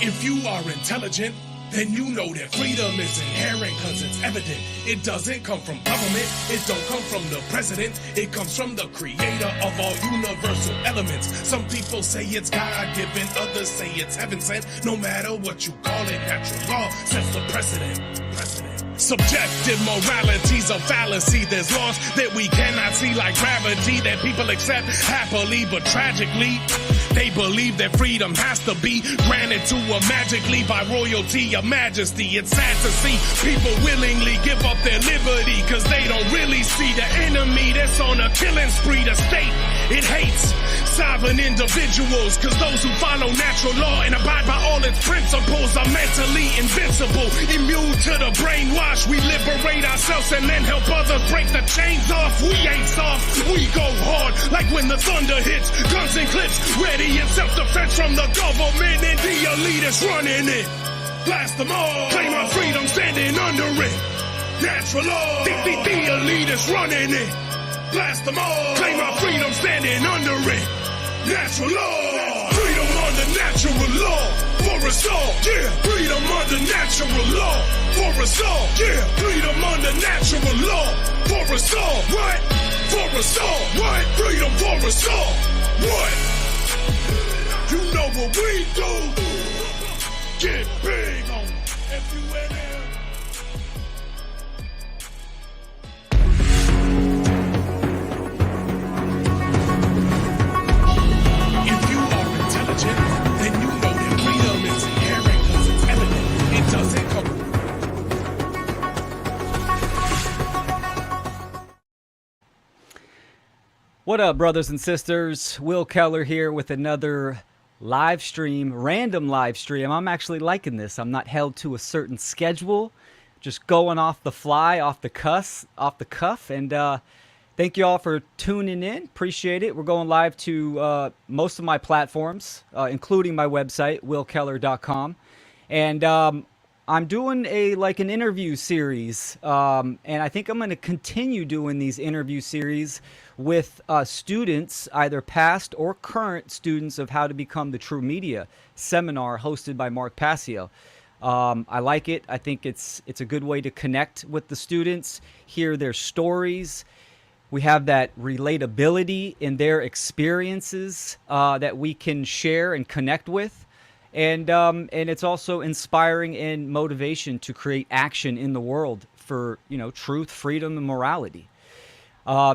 If you are intelligent, then you know that freedom is inherent, cause it's evident. It doesn't come from government, it don't come from the president, it comes from the creator of all universal elements. Some people say it's God-given, others say it's heaven-sent. No matter what you call it, natural law sets the precedent. Subjective morality's a fallacy. There's laws that we cannot see, like gravity, that people accept happily, but tragically they believe that freedom has to be granted to them magically by royalty or majesty. It's sad to see people willingly give up their liberty, cause they don't really see the enemy that's on a killing spree. The state, it hates sovereign individuals, cause those who follow natural law and abide by all its principles are mentally invincible, immune to the brainwash. We liberate ourselves and then help others break the chains off. We ain't soft, we go hard, like when the thunder hits. Guns and clips, ready in self-defense from the government and the elitists running it. Blast them all, claim our freedom standing under it. Natural law, the elitists running it. Blast them all, claim our freedom standing under it. Natural law, freedom under natural law for us all, yeah. Freedom under natural law for us all, yeah. Freedom under natural law for us all, what? For us all, what? Freedom for us all, what? You know what we do. Get big on FUNL. If you are intelligent, then you know that freedom is inherent, cause it's evident. It doesn't come. What up, brothers and sisters? Will Keller here with another live stream, random live stream. I'm actually liking this. I'm not held to a certain schedule, just going off the fly, off the cuff. And thank you all for tuning in. Appreciate it. We're going live to most of my platforms, including my website, willkeller.com. And I'm doing an interview series, and I think I'm going to continue doing these interview series with students, either past or current students of How to Become the True Media seminar hosted by Mark Passio. I like it. I think it's a good way to connect with the students, hear their stories. We have that relatability in their experiences that we can share and connect with. And it's also inspiring and motivation to create action in the world for, truth, freedom, and morality.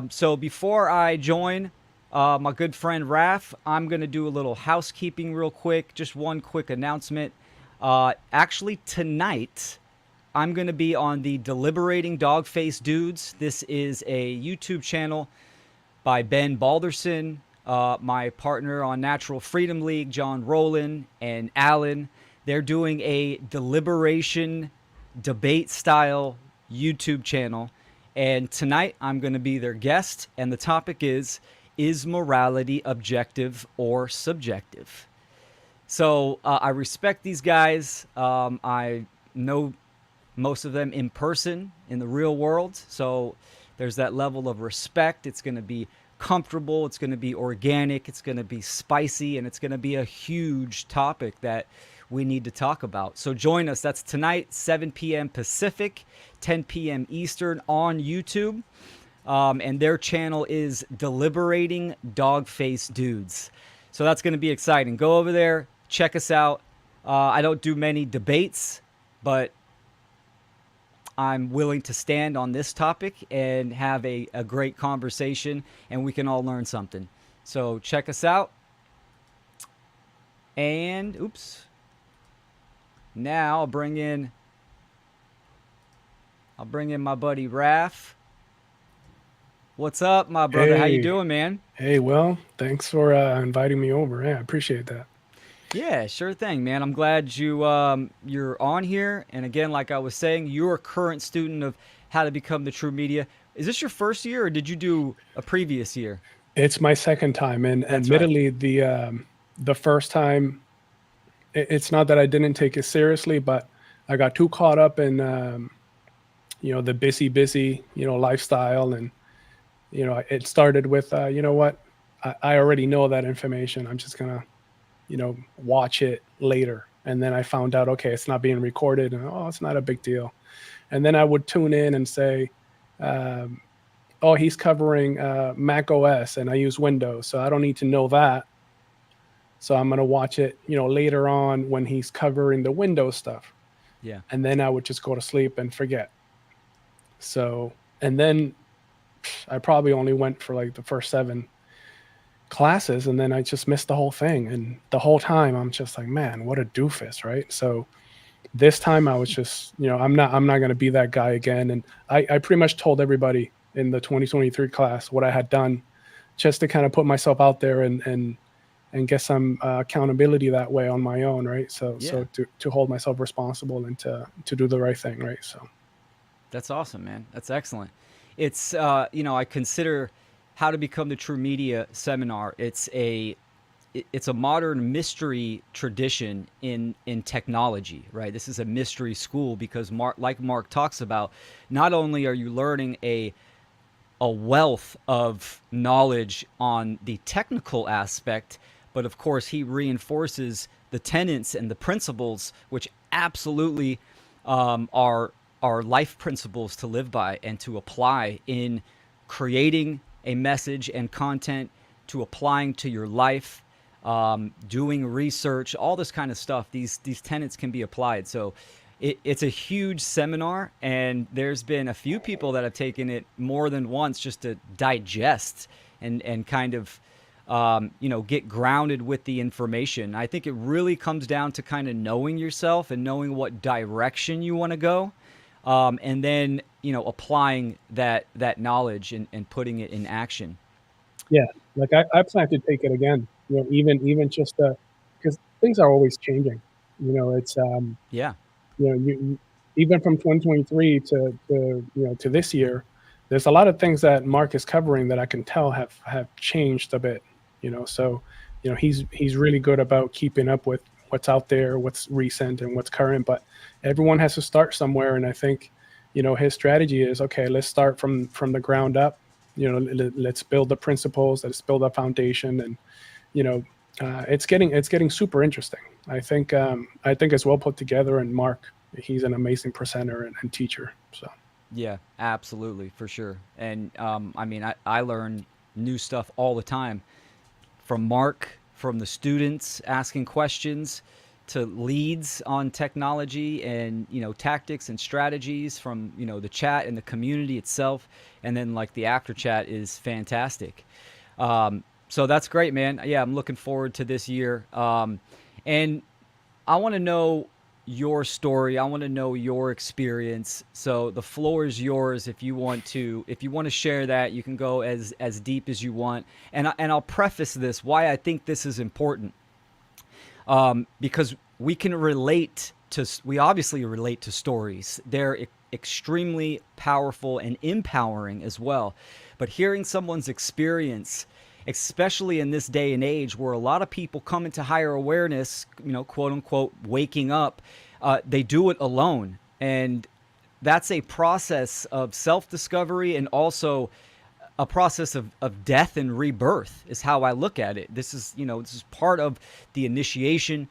So before I join my good friend Raph, I'm going to do a little housekeeping real quick. Just one quick announcement. Actually, tonight, I'm going to be on the Deliberating Dog-Faced Dudes. This is a YouTube channel by Ben Balderson, my partner on Natural Freedom League, John Rowland and Alan. They're doing a deliberation debate-style YouTube channel. And tonight, I'm going to be their guest, and the topic is morality objective or subjective? So I respect these guys. I know most of them in person, in the real world, so there's that level of respect. It's going to be comfortable, it's going to be organic, it's going to be spicy, and it's going to be a huge topic that we need to talk about. So join us. That's tonight, 7 p.m. Pacific, 10 p.m. Eastern on YouTube. And their channel is Deliberating Dog-Faced Dudes. So that's going to be exciting. Go over there, check us out. I don't do many debates, but I'm willing to stand on this topic and have a great conversation, and we can all learn something. So check us out. And, now I'll bring in my buddy Raph. What's up, my brother? Hey. How you doing, man? Hey, well, thanks for inviting me over. Yeah, I appreciate that. Yeah, sure thing, man. I'm glad you're on here. And again, like I was saying, you're a current student of How to Become the True Media. Is this your first year, or did you do a previous year? It's my second time, and admittedly, the first time, it's not that I didn't take it seriously, but I got too caught up in the busy lifestyle, and it started with I already know that information. I'm just gonna watch it later, And then I found out, okay, it's not being recorded, and oh, it's not a big deal. And then I would tune in and say, um, oh, he's covering Mac OS, and I use Windows, so I don't need to know that. So I'm gonna watch it, later on when he's covering the Windows stuff. Yeah. And then I would just go to sleep and forget. So, and then I probably only went for like the first 7 classes, and then I just missed the whole thing. And the whole time I'm just like, man, what a doofus, right? So this time I was just, I'm not going to be that guy again. And I pretty much told everybody in the 2023 class what I had done, just to kind of put myself out there and get some accountability that way on my own, right? So Yeah. so to hold myself responsible and to do the right thing, right? So That's awesome, man. That's excellent. It's I consider How to Become the True Media seminar. It's a modern mystery tradition in technology, right? This is a mystery school because Mark talks about, not only are you learning a wealth of knowledge on the technical aspect, but of course he reinforces the tenets and the principles, which absolutely are life principles to live by and to apply in creating a message and content, to applying to your life, doing research, all this kind of stuff. These tenets can be applied. So it's a huge seminar, and there's been a few people that have taken it more than once just to digest and kind of get grounded with the information. I think it really comes down to kind of knowing yourself and knowing what direction you want to go, and then applying that knowledge and putting it in action. yeah, like I plan to take it again. Even just because things are always changing. It's Yeah. you even from 2023 to this year, there's a lot of things that Mark is covering that I can tell have changed a bit. So he's really good about keeping up with what's out there, what's recent and what's current. But everyone has to start somewhere, and I think his strategy is, okay, let's start from the ground up. Let's build the principles, let's build a foundation, and it's getting super interesting. I think it's well put together, and Mark, he's an amazing presenter and teacher. So Yeah, absolutely, for sure. And I learn new stuff all the time from Mark, from the students asking questions, to leads on technology and tactics and strategies from the chat and the community itself, and then like the after chat is fantastic. So that's great, man. Yeah, I'm looking forward to this year. And I want to know your story. I want to know your experience. So the floor is yours. If you want to share that, you can go as deep as you want. And I'll preface this why I think this is important. Because we obviously relate to stories. They're extremely powerful and empowering as well. But hearing someone's experience, especially in this day and age where a lot of people come into higher awareness, quote unquote, waking up, they do it alone. And that's a process of self-discovery, and also a process of death and rebirth is how I look at it. This is part of the initiation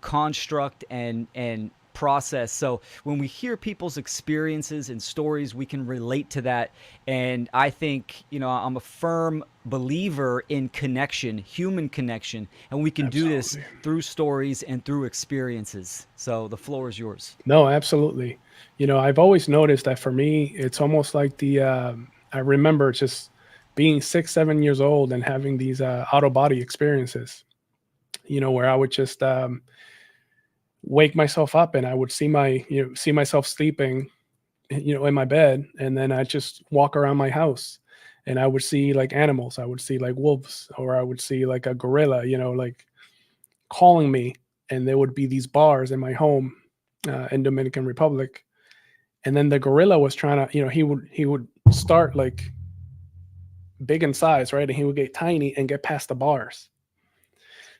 construct and process. So when we hear people's experiences and stories, we can relate to that. And I think, I'm a firm believer in connection, human connection, and we can do this through stories and through experiences. So the floor is yours. no, absolutely. I've always noticed that for me, it's almost like I remember just being 6, 7 years old and having these out of body experiences. Where I would just wake myself up, and I would see myself sleeping, in my bed, and then I just walk around my house, and I would see like animals. I would see like wolves, or I would see like a gorilla, like calling me, and there would be these bars in my home in Dominican Republic, and then the gorilla was trying to, he would start like big in size, right, and he would get tiny and get past the bars.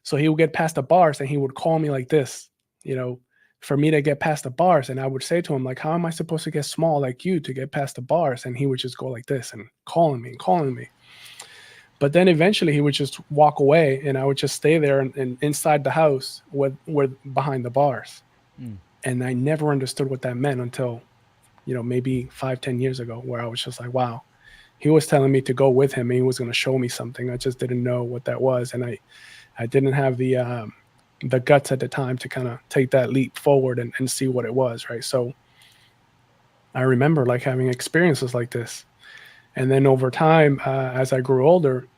So he would get past the bars and he would call me like this, you know, for me to get past the bars. And I would say to him, like, how am I supposed to get small like you to get past the bars? And he would just go like this and calling me and calling me. But then eventually he would just walk away, and I would just stay there and inside the house with behind the bars. And I never understood what that meant until, maybe 5, 10 years ago, where I was just like, wow, he was telling me to go with him and he was going to show me something. I just didn't know what that was. And I didn't have the guts at the time to kind of take that leap forward and see what it was. Right. So I remember like having experiences like this. And then over time, as I grew older,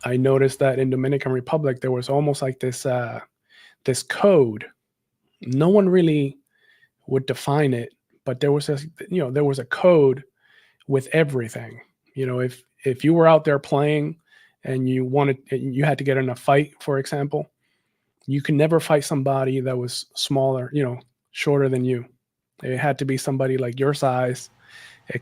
I noticed that in Dominican Republic, there was almost like this code. No one really would define it, but there was a code with everything. If you were out there playing and you had to get in a fight, for example, you can never fight somebody that was smaller, shorter than you. It had to be somebody like your size. You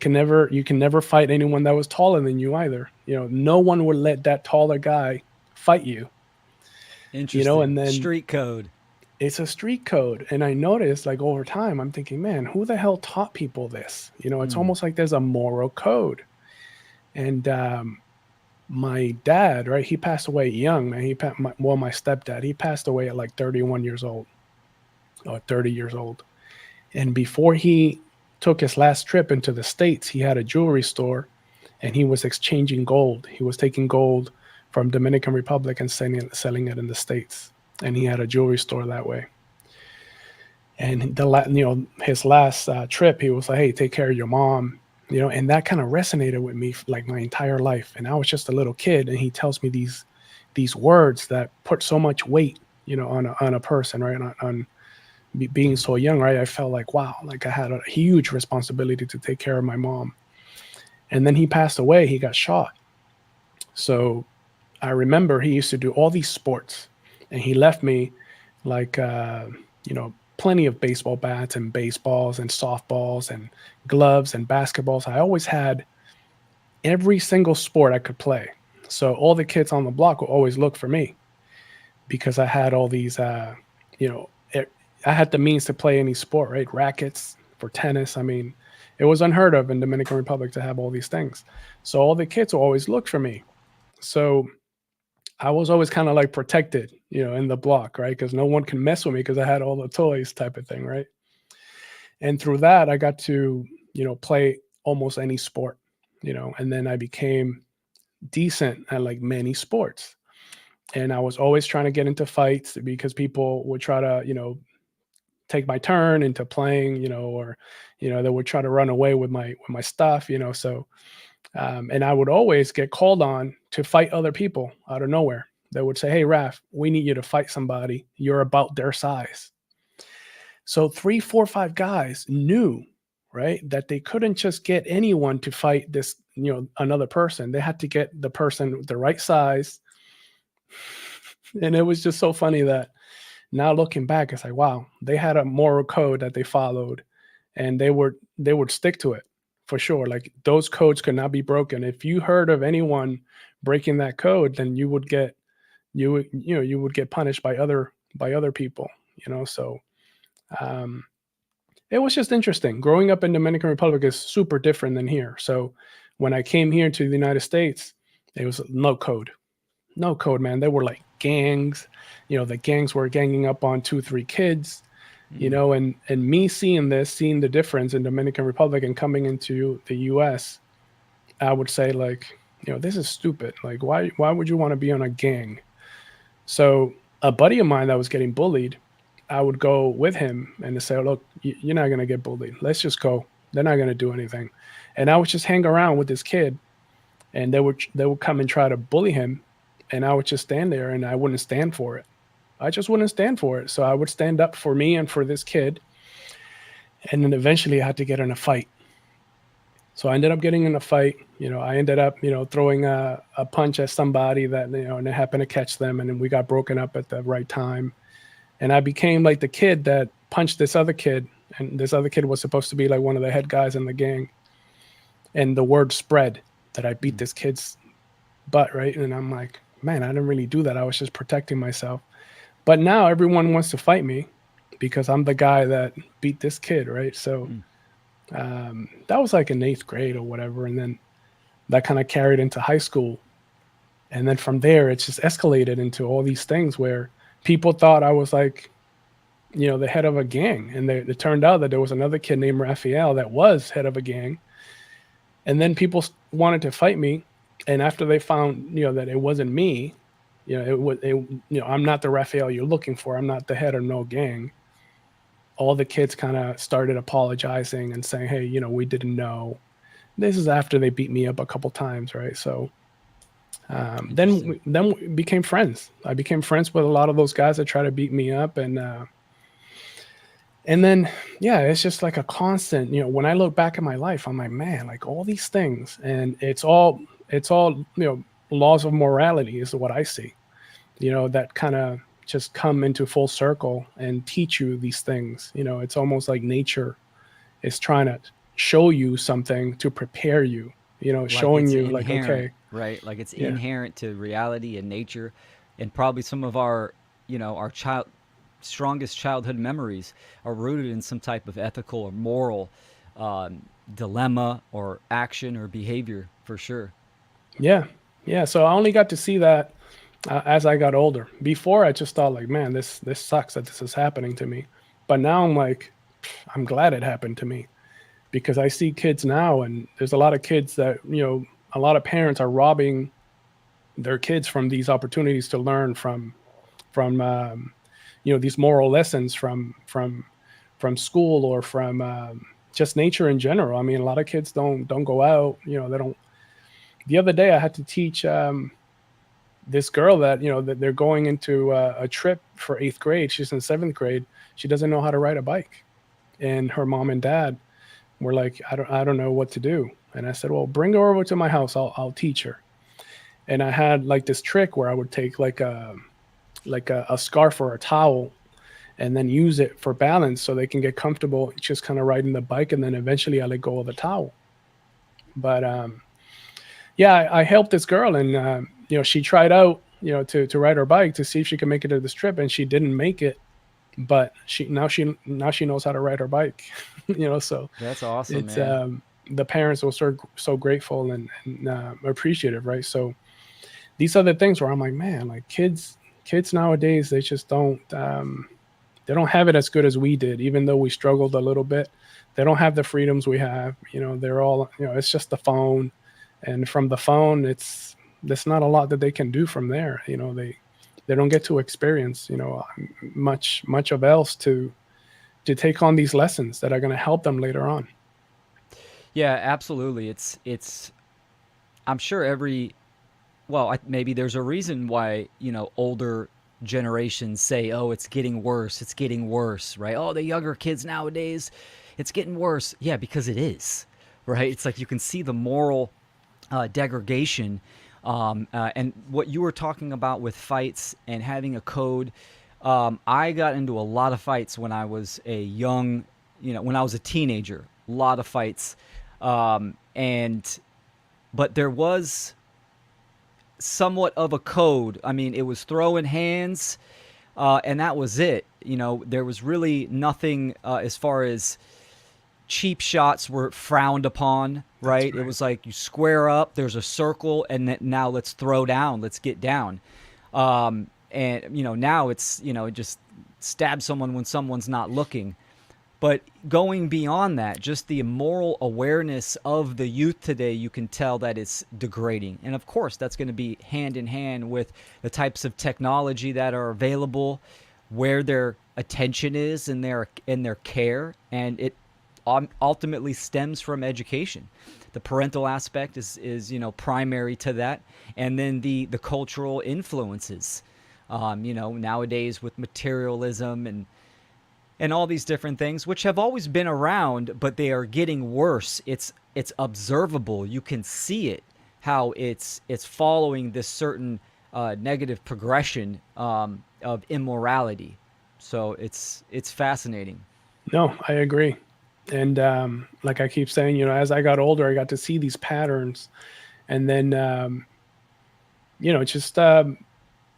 can never fight anyone that was taller than you either. No one would let that taller guy fight you. Interesting. And then Street code. it's a street code. And I noticed like over time, I'm thinking, man, who the hell taught people this? It's almost like there's a moral code. And my dad, right, he passed away young, man. My stepdad, he passed away at like 31 years old or 30 years old. And before he took his last trip into the States, he had a jewelry store and he was exchanging gold. He was taking gold from Dominican Republic and selling it in the States. And he had a jewelry store that way. And his last trip, he was like, "Hey, take care of your mom," and that kind of resonated with me like my entire life. And I was just a little kid, and he tells me these words that put so much weight, on a person, right? On being so young, right? I felt like, wow, like I had a huge responsibility to take care of my mom. And then he passed away. He got shot. So I remember he used to do all these sports, and he left me like plenty of baseball bats and baseballs and softballs and gloves and basketballs. I always had every single sport I could play. So all the kids on the block would always look for me because I had all these, I had the means to play any sport, right? Rackets for tennis. I mean, it was unheard of in Dominican Republic to have all these things. So all the kids would always look for me. So I was always kind of like protected, in the block, right? Because no one can mess with me because I had all the toys type of thing, right? And through that, I got to, play almost any sport, and then I became decent at like many sports. And I was always trying to get into fights because people would try to, take my turn into playing, or, they would try to run away with my stuff, so and I would always get called on to fight other people out of nowhere. They would say, "Hey, Raf, we need you to fight somebody. You're about their size." So 3, 4, 5 guys knew, right, that they couldn't just get anyone to fight this, another person. They had to get the person the right size. And it was just so funny that now looking back, it's like, wow, they had a moral code that they followed, and they would stick to it for sure. Like those codes could not be broken. If you heard of anyone breaking that code, then you would get punished by other people. So um, it was just interesting. Growing up in Dominican Republic is super different than here. So when I came here to the United States, it was no code. No code, man. They were like gangs. The gangs were ganging up on 2, 3 kids. And me seeing the difference in Dominican Republic and coming into the US, I would say like, this is stupid. Like, why would you want to be on a gang? So a buddy of mine that was getting bullied, I would go with him and to say, "Look, you're not going to get bullied. Let's just go. They're not going to do anything." And I would just hang around with this kid, and they would come and try to bully him, and I would just stand there and I wouldn't stand for it. I just wouldn't stand for it. So I would stand up for me and for this kid. And then eventually I had to get in a fight. So I ended up getting in a fight. I ended up, throwing a punch at somebody that, and it happened to catch them. And then we got broken up at the right time. And I became like the kid that punched this other kid. And this other kid was supposed to be like one of the head guys in the gang. And the word spread that I beat this kid's butt, right? And I'm like, man, I didn't really do that. I was just protecting myself. But now everyone wants to fight me because I'm the guy that beat this kid, right? So that was like in 8th grade or whatever. And then that kind of carried into high school. And then from there, it's just escalated into all these things where people thought I was like, the head of a gang. And it turned out that there was another kid named Raphael that was head of a gang. And then people wanted to fight me. And after they found, that it wasn't me, I'm not the Raphael you're looking for. I'm not the head of no gang. All the kids kind of started apologizing and saying, hey, we didn't know. This is after they beat me up a couple times, right? So then we became friends. I became friends with a lot of those guys that try to beat me up, and then yeah, it's just like a constant. When I look back at my life, I'm like, man, like all these things, and it's all laws of morality is what I see. That kind of just come into full circle and teach you these things. It's almost like nature is trying to show you something to prepare you. Like Showing it's you like, inherent, okay, right? Like it's yeah. inherent to reality and nature, and probably some of our, our strongest childhood memories are rooted in some type of ethical or moral dilemma or action or behavior, for sure. Yeah, yeah. So I only got to see that as I got older. Before, I just thought like, man, this sucks that this is happening to me. But now I'm like, I'm glad it happened to me because I see kids now, and there's a lot of kids that a lot of parents are robbing their kids from these opportunities to learn from these moral lessons from school or from just nature in general. I mean, a lot of kids don't go out. They don't. The other day, I had to teach this girl that that they're going into a trip for 8th grade. She's in 7th grade. She doesn't know how to ride a bike, and her mom and dad were like, I don't know what to do. And I said, well, bring her over to my house. I'll teach her. And I had like this trick where I would take like a scarf or a towel and then use it for balance so they can get comfortable just kind of riding the bike. And then eventually I let go of the towel. But yeah, I helped this girl, and she tried out to ride her bike to see if she could make it to this trip, and she didn't make it. But she knows how to ride her bike. So That's awesome, it's man. the parents were so grateful and appreciative, right? So these are the things where I'm like, man, like kids nowadays, they just they don't have it as good as we did, even though we struggled a little bit. They don't have the freedoms we have. They're all, it's just the phone. And from the phone, there's not a lot that they can do from there. They don't get to experience, much of else to take on these lessons that are going to help them later on. Yeah, absolutely. It's I'm sure well, maybe there's a reason why, older generations say, "Oh, it's getting worse. It's getting worse." Right? Oh, the younger kids nowadays, it's getting worse. Yeah, because it is. Right? It's like you can see the moral degradation, and what you were talking about with fights and having a code. I got into a lot of fights when I was a young, when I was a teenager. A lot of fights, and but there was somewhat of a code. I mean, it was throwing hands, and that was it. There was really nothing as far as cheap shots were frowned upon, That's right? It right. was like you square up, there's a circle, and then now let's throw down, let's get down. And now it's just stab someone when someone's not looking. But going beyond that, just the moral awareness of the youth today, you can tell that it's degrading. And of course, that's going to be hand in hand with the types of technology that are available, where their attention is in their care, and it ultimately stems from education. The parental aspect is primary to that, and then the cultural influences. Nowadays with materialism and all these different things, which have always been around, but they are getting worse. It's observable. You can see it, how it's following this certain negative progression of immorality. So it's fascinating. No, I agree. And like I keep saying, as I got older, I got to see these patterns, and then just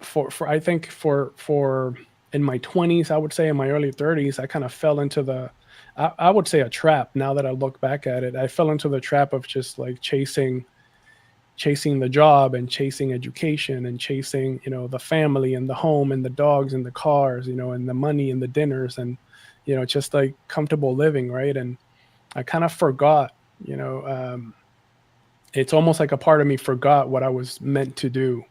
for I think for in my 20s, I would say in my early 30s, I kind of fell into I would say a trap. Now that I look back at it, I fell into the trap of just like chasing chasing the job and chasing education and chasing, the family and the home and the dogs and the cars, and the money and the dinners and, just like comfortable living, right? And I kind of forgot, you know, it's almost like a part of me forgot what I was meant to do,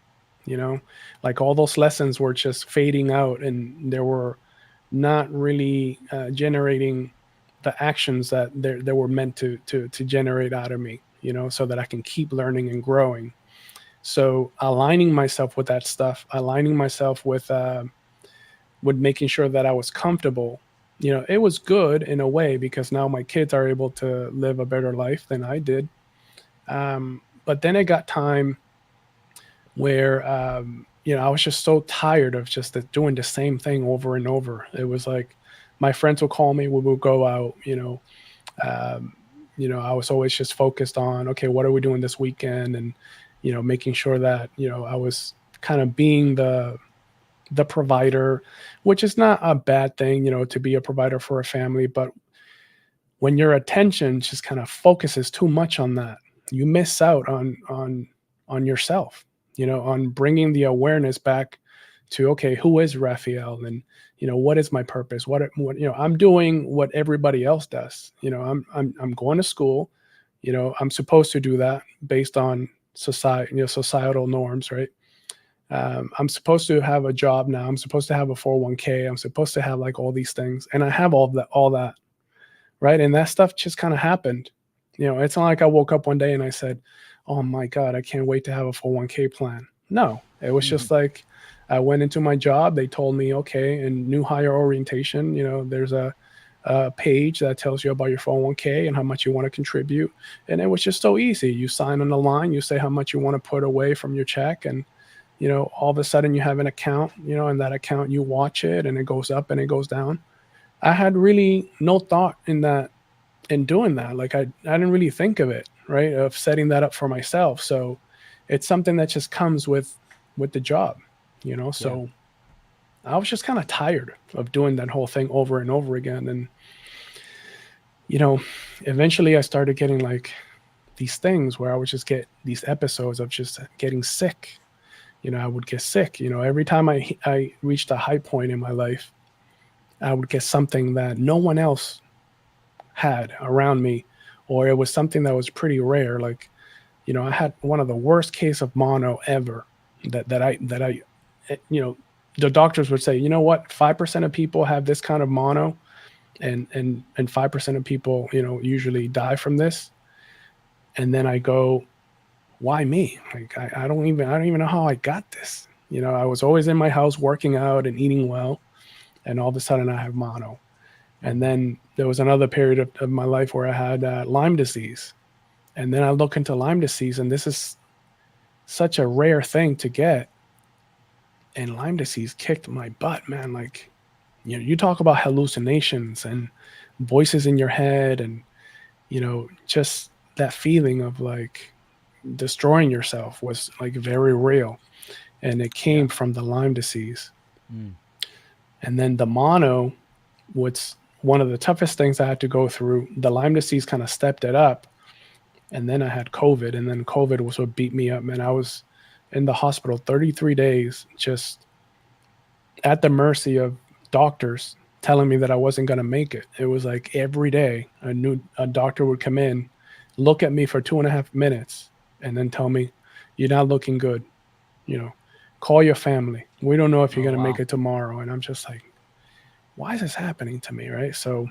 you know, like all those lessons were just fading out and there were not really generating the actions that they were meant to generate out of me, so that I can keep learning and growing. So aligning myself with that stuff, aligning myself with making sure that I was comfortable. It was good in a way because now my kids are able to live a better life than I did. But then it got time where I was just so tired of just doing the same thing over and over. It was like my friends will call me, we will go out, um, I was always just focused on, okay, what are we doing this weekend? And, making sure that, I was kind of being the provider, which is not a bad thing, to be a provider for a family. But when your attention just kind of focuses too much on that, you miss out on yourself, on bringing the awareness back to, okay, who is Raphael? And, what is my purpose? What, I'm doing what everybody else does. I'm going to school, I'm supposed to do that based on society, societal norms, right? I'm supposed to have a job now. I'm supposed to have a 401k. I'm supposed to have like all these things. And I have all that, right? And that stuff just kind of happened. It's not like I woke up one day and I said, oh my God, I can't wait to have a 401k plan. No, it was Mhm. just like I went into my job. They told me, okay, in new hire orientation, there's a page that tells you about your 401k and how much you want to contribute. And it was just so easy. You sign on the line, you say how much you want to put away from your check. And, all of a sudden you have an account, and that account, you watch it and it goes up and it goes down. I had really no thought in doing that. Like I didn't really think of it, right? Of setting that up for myself. So it's something that just comes with the job, Yeah. So I was just kind of tired of doing that whole thing over and over again. And, you know, eventually I started getting like these things where I would just get these episodes of just getting sick. I would get sick, every time I reached a high point in my life, I would get something that no one else had around me, or it was something that was pretty rare. Like, I had one of the worst case of mono ever. That I, eh, you know, the doctors would say, you know what, 5% of people have this kind of mono, and 5% of people, usually die from this. And then I go, why me? Like, I don't even know how I got this. I was always in my house working out and eating well, and all of a sudden I have mono. And then there was another period of my life where I had Lyme disease. And then I look into Lyme disease, and this is such a rare thing to get. And Lyme disease kicked my butt, man. Like, you talk about hallucinations and voices in your head, and, just that feeling of like destroying yourself was like very real. And it Yeah. came from the Lyme disease. Mm. And then the mono, what's one of the toughest things I had to go through. The Lyme disease kind of stepped it up. And then I had COVID, and then COVID was what beat me up, man. I was in the hospital 33 days, just at the mercy of doctors telling me that I wasn't going to make it. It was like every day a doctor would come in, look at me for 2.5 minutes, and then tell me, you're not looking good. You know, call your family. We don't know if you're Oh going to make wow. it tomorrow. And I'm just like, why is this happening to me? Right. So,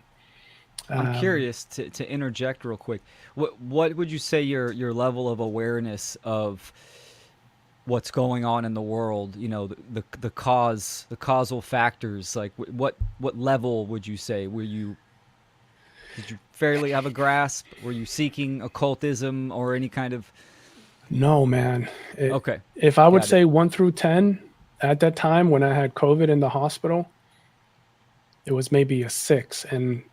I'm um, curious to interject real quick. What would you say your level of awareness of what's going on in the world? The the causal factors. Like what level would you say? Did you fairly have a grasp? Were you seeking occultism or any kind of? no, man. Okay, If I would got it. say 1 through 10 at that time when I had COVID in the hospital, it was maybe a 6. And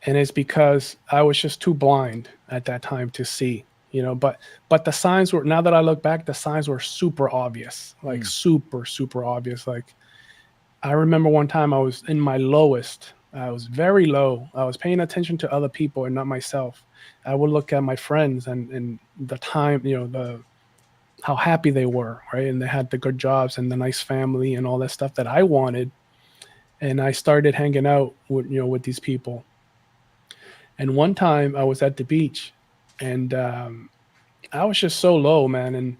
it's because I was just too blind at that time to see, but the signs were, now that I look back, the signs were super obvious, like Mm. super, super obvious. Like, I remember one time I was in my lowest. I was very low. I was paying attention to other people and not myself. I would look at my friends and the time, how happy they were, right? And they had the good jobs and the nice family and all that stuff that I wanted. And I started hanging out with, with these people. And one time I was at the beach, and I was just so low, man. And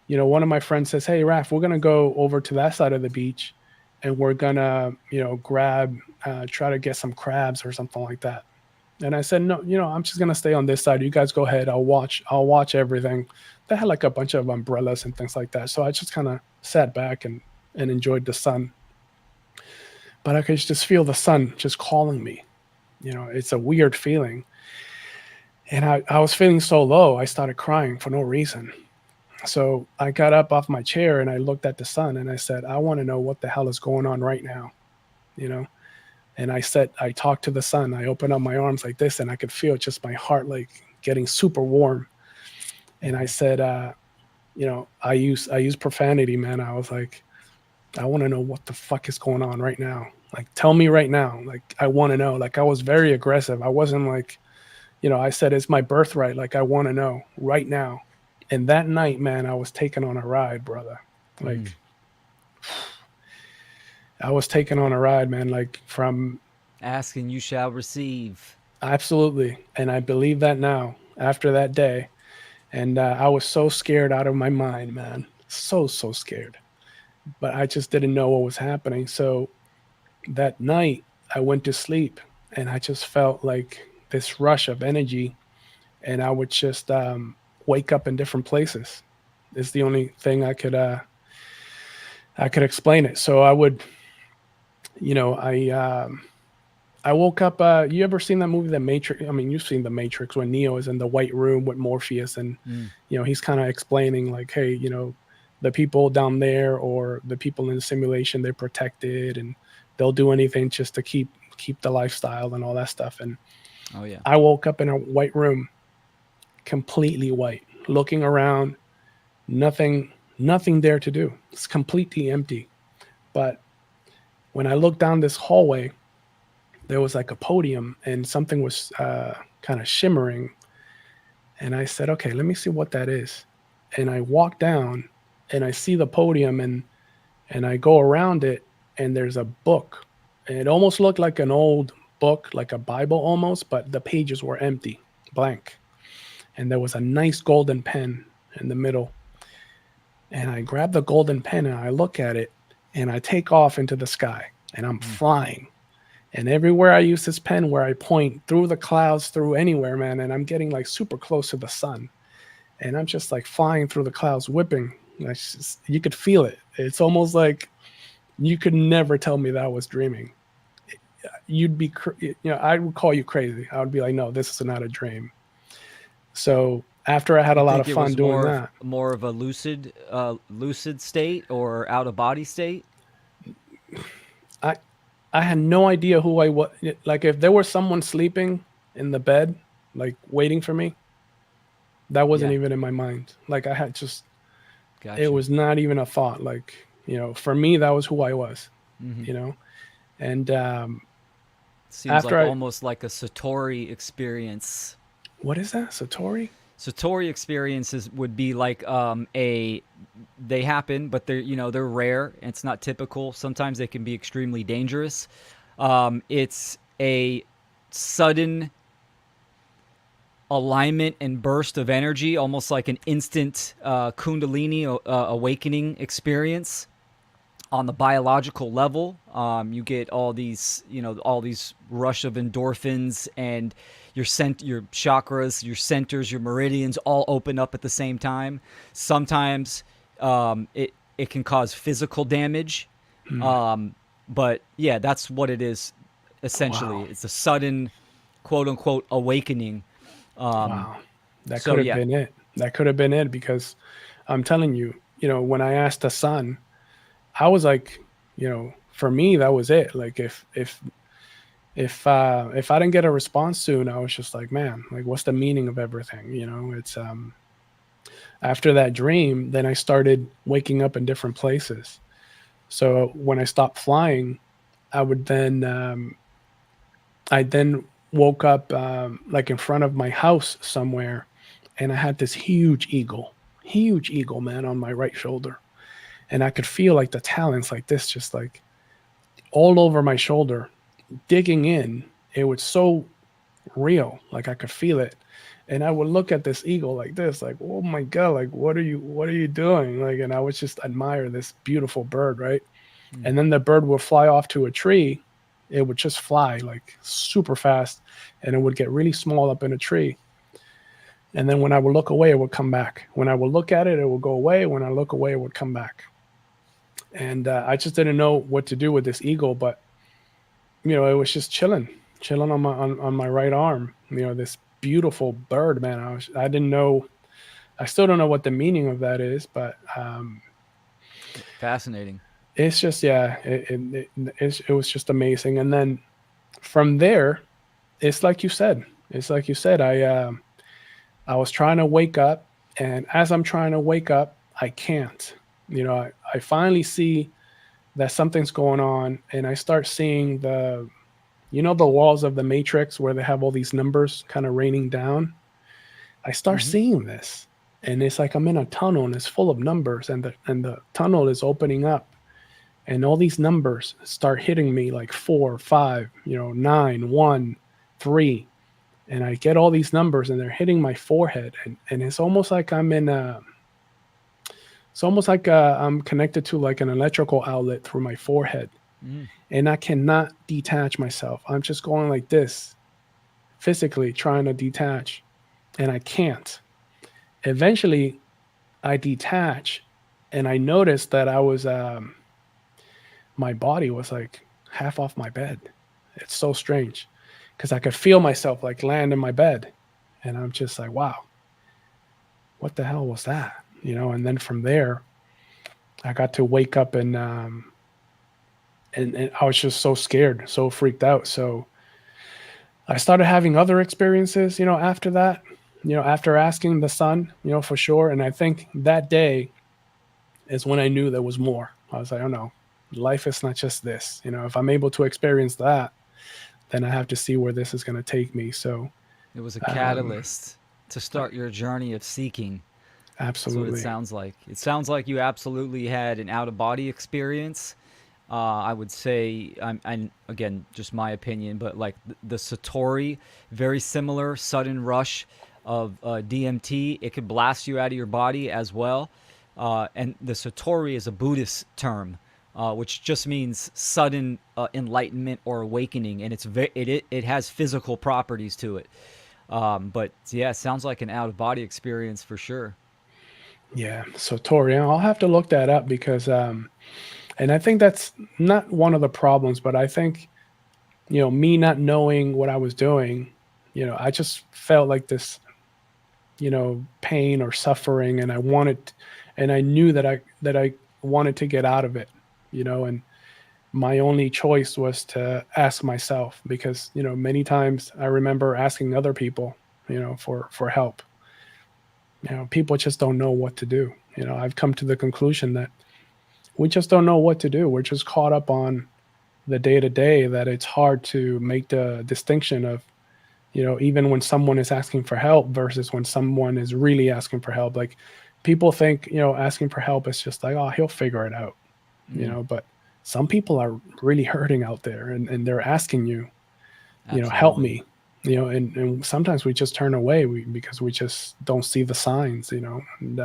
one of my friends says, "Hey, Raf, we're gonna go over to that side of the beach, and we're gonna, grab, try to get some crabs or something like that." And I said, "No, I'm just gonna stay on this side. You guys go ahead. I'll watch everything." They had like a bunch of umbrellas and things like that, so I just kind of sat back and enjoyed the sun. But I could just feel the sun just calling me. It's a weird feeling. And I was feeling so low, I started crying for no reason. So I got up off my chair and I looked at the sun and I said, I want to know what the hell is going on right now, you know? And I talked to the sun. I opened up my arms like this and I could feel just my heart like getting super warm. And I said, I use profanity, man. I was like, I want to know what the fuck is going on right now. Like, tell me right now. Like, I want to know. Like, I was very aggressive. I wasn't like, I said, it's my birthright. Like, I want to know right now. And that night, man, I was taken on a ride, brother. Mm. Like, I was taken on a ride, man. Like, from Ask and you shall receive. absolutely. And I believe that now after that day. And I was so scared out of my mind, man. So scared. But I just didn't know what was happening. So that night, I went to sleep and I just felt like this rush of energy. And I would just wake up in different places. It's the only thing I could explain it. So I would, you know, I woke up. You ever seen that movie, The Matrix? I mean, you've seen The Matrix when Neo is in the white room with Morpheus, and Mm. he's kind of explaining like, hey, the people down there or the people in the simulation, they're protected, and they'll do anything just to keep the lifestyle and all that stuff. And Oh yeah. I woke up in a white room, completely white, looking around, nothing, nothing there to do. It's completely empty. But when I looked down this hallway, there was like a podium and something was kind of shimmering. And I said, okay, let me see what that is. And I walk down and I see the podium, and I go around it, and there's a book. And it almost looked like an old book, like a Bible almost, but the pages were empty, blank. And there was a nice golden pen in the middle. And I grab the golden pen and I look at it and I take off into the sky and I'm Mm. flying. And everywhere I use this pen, where I point through the clouds, through anywhere, man, and I'm getting like super close to the sun. And I'm just like flying through the clouds, whipping. You could feel it. It's almost like you could never tell me that I was dreaming. You'd be, I would call you crazy. I would be like, no, this is not a dream. So after I had You a lot think of it fun was doing that, more of a lucid state or out of body state? I I had no idea who I was. Like if there was someone sleeping in the bed, like waiting for me, that wasn't Yeah. even in my mind. Like I had just, it Gotcha. was not even a thought. Like, for me, that was who I was, Hmm. you know? And Seems after like I, almost like a Satori experience. what is that? Satori? Satori experiences would be like a they happen, but they're rare. It's not typical. Sometimes they can be extremely dangerous. It's a sudden alignment and burst of energy, almost like an instant Kundalini awakening experience on the biological level. You get all these rush of endorphins, and your chakras, your centers, your meridians all open up at the same time. Sometimes it can cause physical damage, Hmm. but yeah, that's what it is. Essentially, Wow. it's a sudden, quote unquote, awakening. Um, Wow. That so could have yeah, been it. That could have been it because I'm telling you, when I asked the sun, I was like, for me, that was it. Like if I didn't get a response soon, I was just like, man, like what's the meaning of everything? It's after that dream, then I started waking up in different places. So when I stopped flying, I would then I then woke up like in front of my house somewhere, and I had this huge eagle, huge eagle, man, on my right shoulder. And I could feel like the talons like this, just like all over my shoulder, digging in. It was so real, like I could feel it. And I would look at this eagle like this, like, oh my God, like what are you doing? Like, and I would just admire this beautiful bird, right? And then the bird would fly off to a tree. It would just fly like super fast, and it would get really small up in a tree. And then when I would look away, it would come back. When I would look at it, it would go away. When I look away, it would come back. And I just didn't know what to do with this eagle, but it was just chilling on my right arm. This beautiful bird, man. I didn't know. I still don't know what the meaning of that is, but Fascinating. it's just, yeah, it was just amazing. And then from there, it's like you said. It's like you said. I was trying to wake up, and as I'm trying to wake up, I can't. I finally see that something's going on, and I start seeing the walls of the Matrix where they have all these numbers kind of raining down. I start Hmm. seeing this, and it's like I'm in a tunnel, and it's full of numbers, and the tunnel is opening up, and all these numbers start hitting me like 4, 5, 9, 1, 3, and I get all these numbers, and they're hitting my forehead, and it's almost like I'm connected to like an electrical outlet through my forehead, Mm. and I cannot detach myself. I'm just going like this, physically trying to detach, and I can't. Eventually, I detach, and I noticed that my body was like half off my bed. It's so strange because I could feel myself like land in my bed, and I'm just like, wow, what the hell was that? And then from there, I got to wake up, and I was just so scared, so freaked out. So I started having other experiences, after that, after asking the sun, for sure. And I think that day is when I knew there was more. I was like, oh no, life is not just this. If I'm able to experience that, then I have to see where this is going to take me. So, It was a um, catalyst to start your journey of seeking. That's what it absolutely. sounds like. It sounds like you absolutely had an out of body experience. I would say, I'm again just my opinion, but like the Satori, very similar sudden rush of DMT. It could blast you out of your body as well. And the Satori is a Buddhist term, which just means sudden enlightenment or awakening, and it has physical properties to it. But yeah, it sounds like an out of body experience for sure. Yeah. So, Tori, I'll have to look that up because, and I think that's not one of the problems, but I think, me not knowing what I was doing, I just felt like this, pain or suffering, and and I knew that I wanted to get out of it, and my only choice was to ask myself because, many times I remember asking other people, for help. People just don't know what to do. I've come to the conclusion that we just don't know what to do. We're just caught up on the day to day that it's hard to make the distinction of, even when someone is asking for help versus when someone is really asking for help. Like people think, asking for help is just like, oh, he'll figure it out, Mm, but some people are really hurting out there, and they're asking you, help absolutely. me, and sometimes we just turn away because we just don't see the signs, and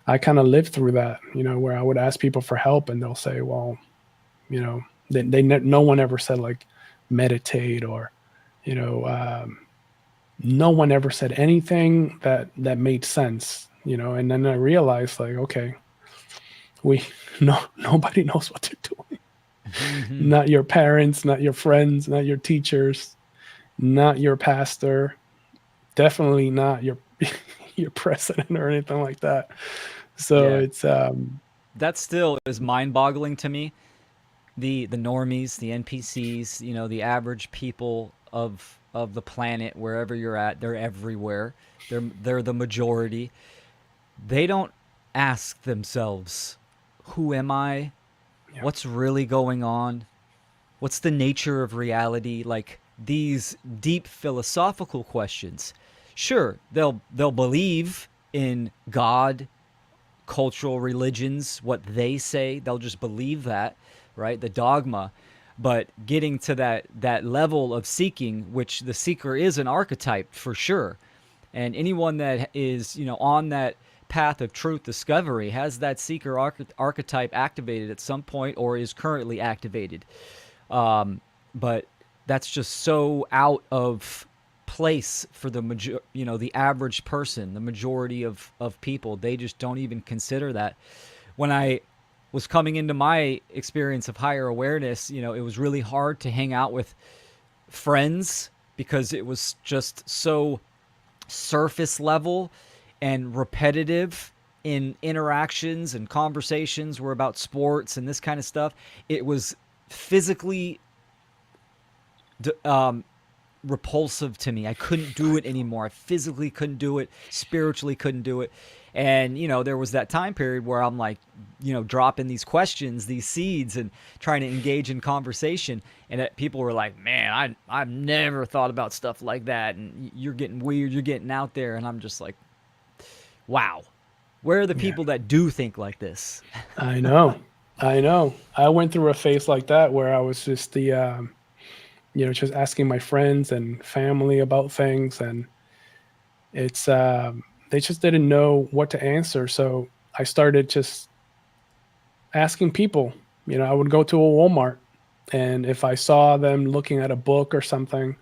I kind of lived through that, where I would ask people for help and they'll say, well, no one ever said like meditate or, you know, no one ever said anything that made sense, and then I realized like, okay, we, no, nobody knows what they're doing. Hmm. Not your parents, not your friends, not your teachers, not your pastor, definitely not your, your president or anything like that. So Yeah, it's, that still is mind-boggling to me. The normies, the NPCs, the average people of the planet, wherever you're at, they're everywhere. They're the majority. They don't ask themselves, "Who am I? yeah, What's really going on? What's the nature of reality?" Like these deep philosophical questions. Sure, they'll believe. in God, cultural religions, what they say. They'll just believe that, right? The dogma. But getting to that level of seeking, which the seeker is an archetype for sure, and anyone that is on that path of truth discovery has that seeker archetype activated at some point or is currently activated. But that's just so out of place for the average person, the majority of people. They just don't even consider that. When I was coming into my experience of higher awareness, it was really hard to hang out with friends because it was just so surface level and repetitive in interactions, and conversations were about sports and this kind of stuff. It was physically repulsive to me. I couldn't do it anymore. I physically couldn't do it, spiritually couldn't do it. And there was that time period where I'm like, dropping these questions, these seeds, and trying to engage in conversation. And people were like, man, I've never thought about stuff like that, and you're getting weird, you're getting out there. And I'm just like, wow, where are the people that do think like this? I know. I went through a phase like that where I was just just asking my friends and family about things, and it's they just didn't know what to answer. So I started just asking people. I would go to a Walmart, and if I saw them looking at a book or something,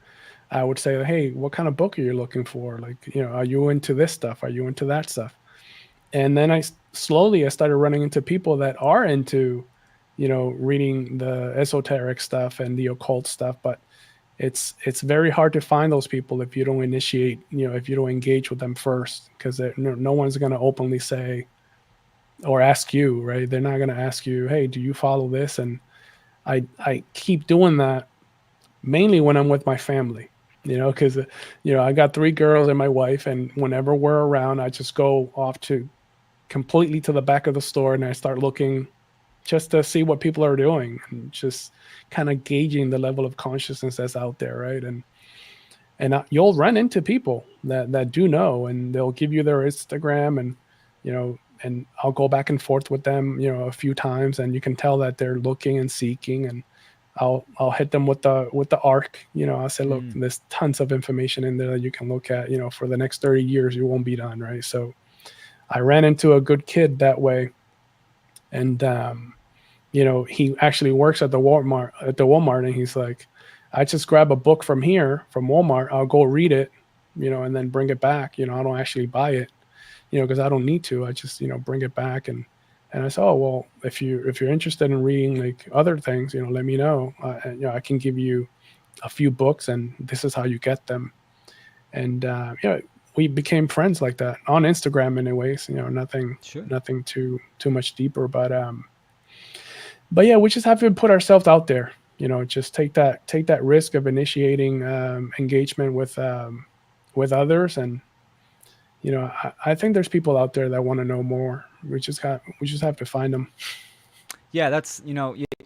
I would say, hey, what kind of book are you looking for? Like, are you into this stuff? Are you into that stuff? And then I started running into people that are into reading the esoteric stuff and the occult stuff. But it's very hard to find those people if you don't initiate, if you don't engage with them first, because no one's going to openly say or ask you, right? They're not going to ask you, hey, do you follow this? And I keep doing that mainly when I'm with my family, because I got 3 girls and my wife, and whenever we're around, I just go off completely to the back of the store, and I start looking just to see what people are doing, and just kind of gauging the level of consciousness that's out there, right? And you'll run into people that do know, and they'll give you their Instagram, and and I'll go back and forth with them, a few times, and you can tell that they're looking and seeking, and I'll hit them with the arc. I'll say, look, there's tons of information in there that you can look at. For the next 30 years, you won't be done, right? So I ran into a good kid that way, and he actually works at the Walmart, and he's like, I just grab a book from Walmart, I'll go read it, and then bring it back. I don't actually buy it, because I don't need to. I just bring it back, and I said, oh well, if you're interested in reading like other things, let me know. I can give you a few books, and this is how you get them. And we became friends like that on Instagram, anyways. Nothing too much deeper, but yeah, we just have to put ourselves out there. Just take that risk of initiating engagement with others, and I think there's people out there that want to know more. We just have to find them. Yeah, that's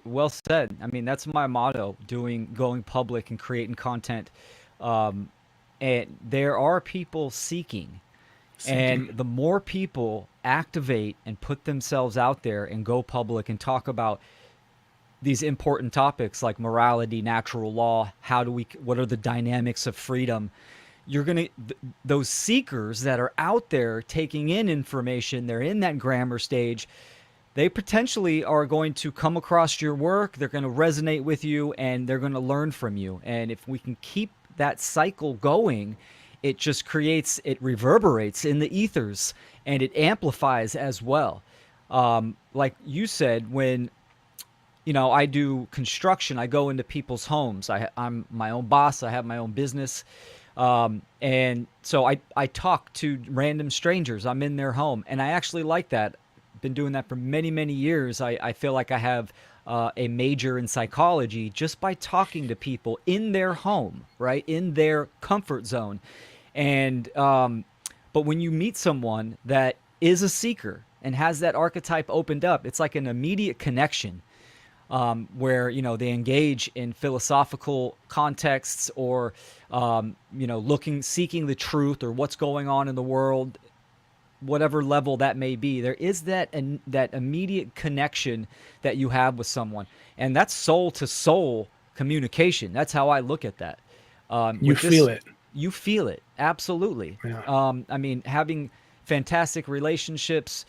well said. I mean, that's my motto: going public and creating content. And there are people seeking. And the more people activate and put themselves out there and go public and talk about these important topics like morality, natural law, what are the dynamics of freedom, those seekers that are out there taking in information, they're in that grammar stage, they potentially are going to come across your work, they're going to resonate with you, and they're going to learn from you. And if we can keep that cycle going, it just it reverberates in the ethers, and it amplifies as well. Like you said, when I do construction, I go into people's homes. I'm my own boss. I have my own business. And so I talk to random strangers. I'm in their home, and I actually like that. Been doing that for many, many years. I feel like I have a major in psychology just by talking to people in their home, right? In their comfort zone. And, but when you meet someone that is a seeker and has that archetype opened up, it's like an immediate connection. Where they engage in philosophical contexts, or seeking the truth, or what's going on in the world. whatever level that may be, there is that immediate connection that you have with someone, and that's soul to soul communication. That's how I look at that. You With feel this, it. you feel it absolutely. Yeah. I mean, having fantastic relationships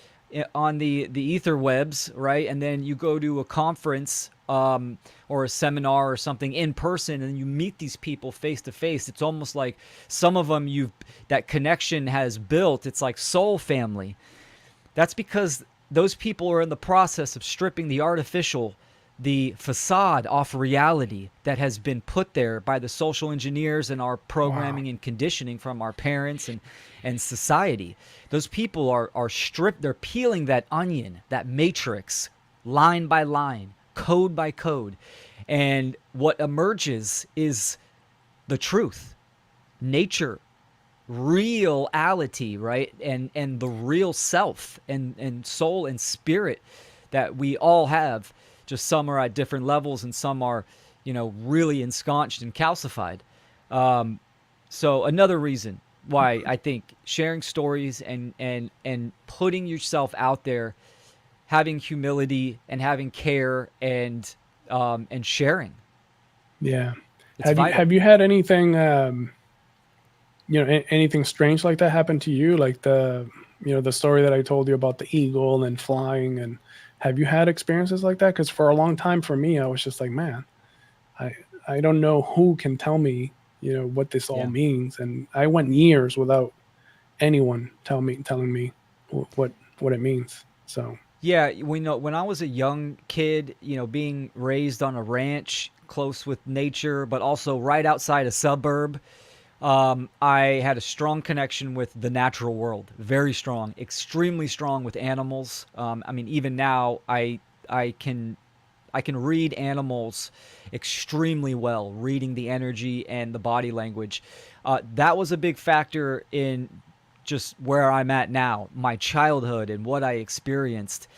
on the ether webs, right? And then you go to a conference or a seminar or something in person, and you meet these people face to face. It's almost like some of them that connection has built. It's like soul family. That's because those people are in the process of stripping the artificial, the facade off reality that has been put there by the social engineers and our Wow. programming and conditioning from our parents and society. Those people are stripped, they're peeling that onion, that matrix, line by line, code by code. And what emerges is the truth, nature, reality, right? And the real self and soul and spirit that we all have. Just some are at different levels and some are, really ensconced and calcified. So another reason why I think sharing stories and putting yourself out there, having humility and having care and sharing, Yeah. it's Have you vital. have you had anything anything strange like that happen to you, like the story that I told you about the eagle and flying, and have you had experiences like that? Because for a long time for me I was just like, man, I I don't know who can tell me, what this all Yeah. means, and I went years without anyone telling me what it means. So Yeah, we know when I was a young kid, being raised on a ranch close with nature, but also right outside a suburb, I had a strong connection with the natural world. Very strong, extremely strong with animals. I mean, even now, I can I can read animals extremely well, reading the energy and the body language. That was a big factor in just where I'm at now, my childhood and what I experienced.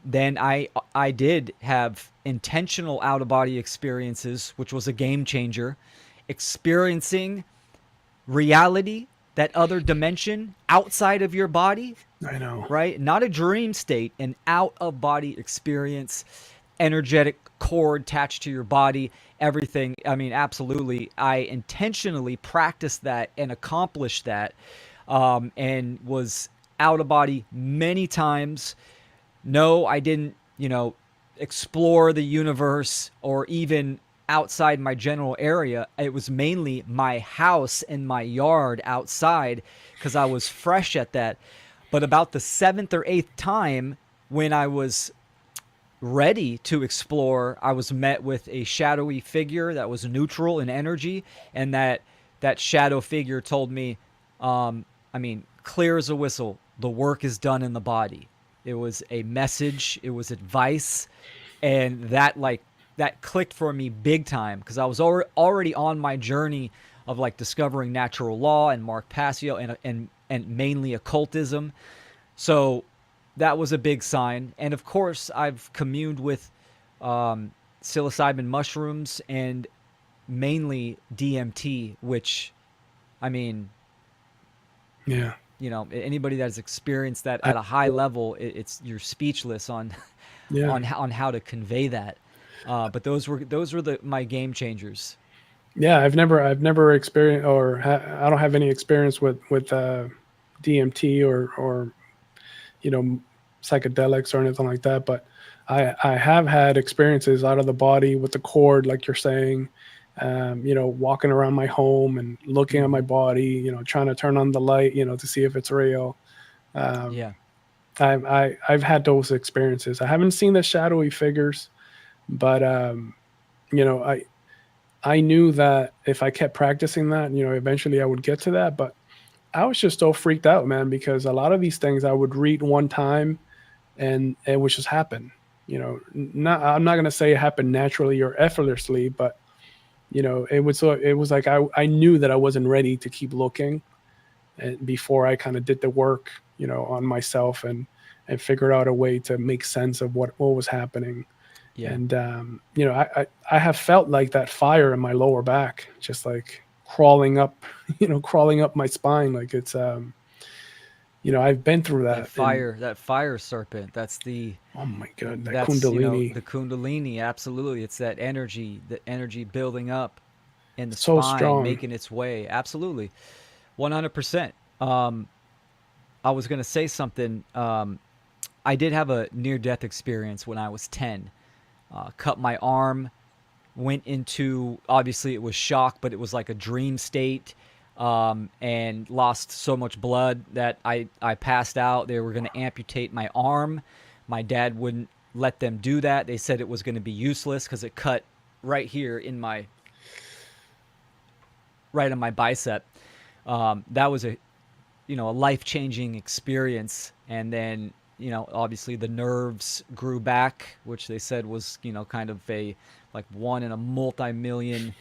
Then I did have intentional out of body experiences, which was a game changer. Experiencing reality, that other dimension outside of your body, I know. right? Not a dream state, an out of body experience, energetic cord attached to your body, everything. I mean, absolutely. I intentionally practiced that and accomplished that, and was out of body many times. No, I didn't, explore the universe or even outside my general area. It was mainly my house and my yard outside because I was fresh at that. But about the seventh or eighth time, when I was ready to explore, I was met with a shadowy figure that was neutral in energy, and that shadow figure told me, I mean, clear as a whistle, the work is done in the body. It was a message, it was advice, and that clicked for me big time because I was already on my journey of like discovering natural law and Mark Passio and mainly occultism. So that was a big sign. And of course, I've communed with psilocybin mushrooms and mainly DMT, which, I mean, Yeah. anybody that's experienced that I, at a high level, it's you're speechless on yeah. on how to convey that. But those were my game changers. Yeah, I've never experienced, or I don't have any experience with DMT or you know psychedelics or anything like that. But I have had experiences out of the body with the cord, like you're saying. Walking around my home and looking at my Hmm. body. Trying to turn on the light. To see if it's real. Um, Yeah, I've had those experiences. I haven't seen the shadowy figures, but you know I I knew that if I kept practicing that, eventually I would get to that. But I was just so freaked out, man, because a lot of these things I would read one time and it would just happen. Not I'm not gonna say it happened naturally or effortlessly, but it was like I knew that I wasn't ready to keep looking and before I kind of did the work, on myself and figured out a way to make sense of what was happening. yeah, And I have felt like that fire in my lower back, just like crawling up, crawling up my spine. Like I've been through That that. And fire serpent. oh my God, that That's Kundalini, the Kundalini. Absolutely, it's that the energy building up in the so spine, strong. making its way. Absolutely, 100%. Um, I was gonna say something. I did have a near death experience when I was 10. Cut my arm, went into, obviously it was shock, but it was like a dream state, and lost so much blood that I passed out. They were going to amputate my arm. My dad wouldn't let them do that. They said it was going to be useless because it cut right here in my right on my bicep. That was a life changing experience. And then obviously the nerves grew back, which they said was kind of a like one in a multi-million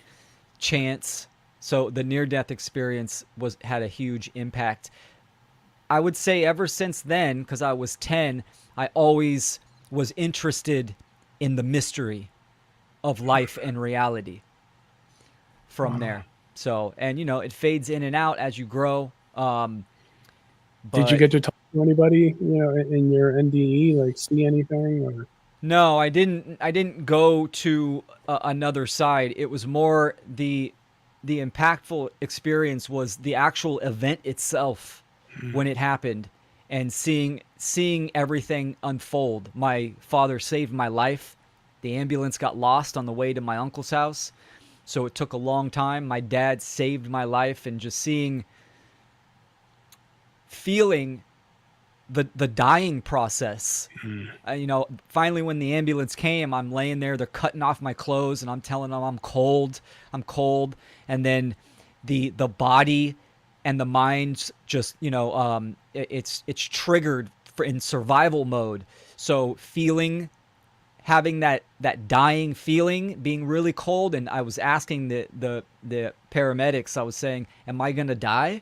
chance. So the near death experience had a huge impact. I would say ever since then, because I was 10, I always was interested in the mystery of life and reality from Wow. there. So, and it fades in and out as you grow. Did you But get to talk to anybody, in your NDE, like see anything or? no, I didn't. I didn't go to another side. It was more the impactful experience was the actual event itself when it happened, and seeing everything unfold. My father saved my life. The ambulance got lost on the way to my uncle's house, so it took a long time. My dad saved my life, and just feeling the dying process. Finally when the ambulance came, I'm laying there, they're cutting off my clothes, and I'm telling them I'm cold, and then the body and the mind just it's triggered in survival mode. So having that dying feeling, being really cold, and I was asking the paramedics, I was saying, am I gonna die?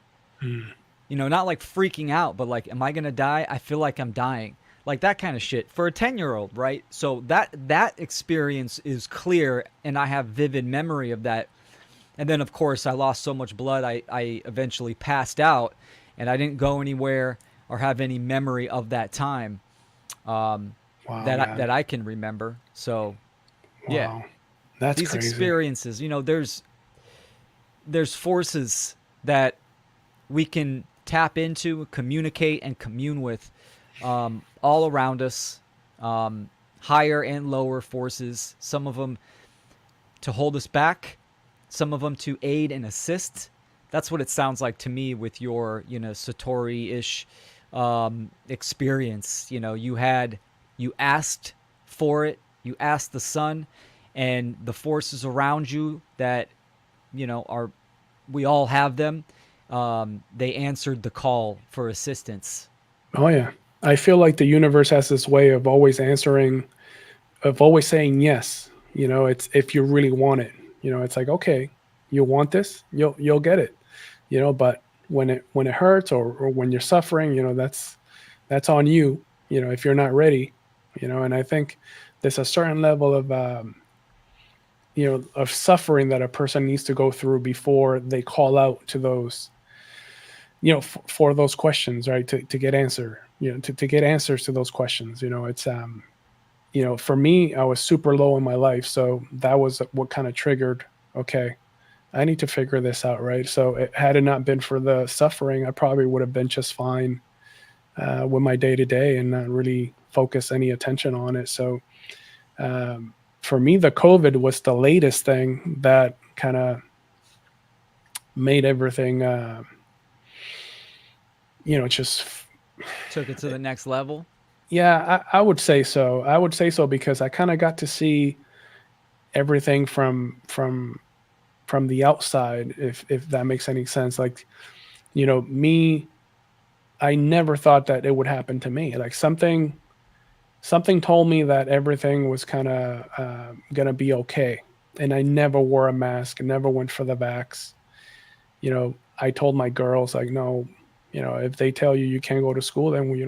Not like freaking out, but like, am I gonna die? I feel like I'm dying. Like that kind of shit for a 10-year-old, right? So that experience is clear, and I have vivid memory of that. And then, of course, I lost so much blood, I eventually passed out, and I didn't go anywhere or have any memory of that time, Wow, that man. I can remember. So, yeah, Wow. That's these crazy. experiences, there's forces that we can tap into, communicate, and commune with, all around us, higher and lower forces. Some of them to hold us back, some of them to aid and assist. That's what it sounds like to me with your, Satori-ish experience. You asked for it, you asked the sun, and the forces around you that are we all have them. They answered the call for assistance. Oh yeah. I feel like the universe has this way of always saying yes. It's if you really want it. It's like, okay, you want this, you'll get it. But when it hurts, or when you're suffering, that's on you. If you're not ready. And I think there's a certain level of suffering that a person needs to go through before they call out to those, for those questions, right? To get to get answers to those questions. It's for me, I was super low in my life, so that was what kind of triggered, okay, I need to figure this out, right? So had it not been for the suffering, I probably would have been just fine with my day to day and not really focus any attention on it. So for me, the COVID was the latest thing that kind of made everything, just, Took it to the next level. yeah, I would say so. I would say so because I kind of got to see everything from the outside, if that makes any sense. Like, me, I never thought that it would happen to me. Like something told me that everything was kind of gonna be okay, and I never wore a mask, never went for the vax. I told my girls, like, no, if they tell you can't go to school, then you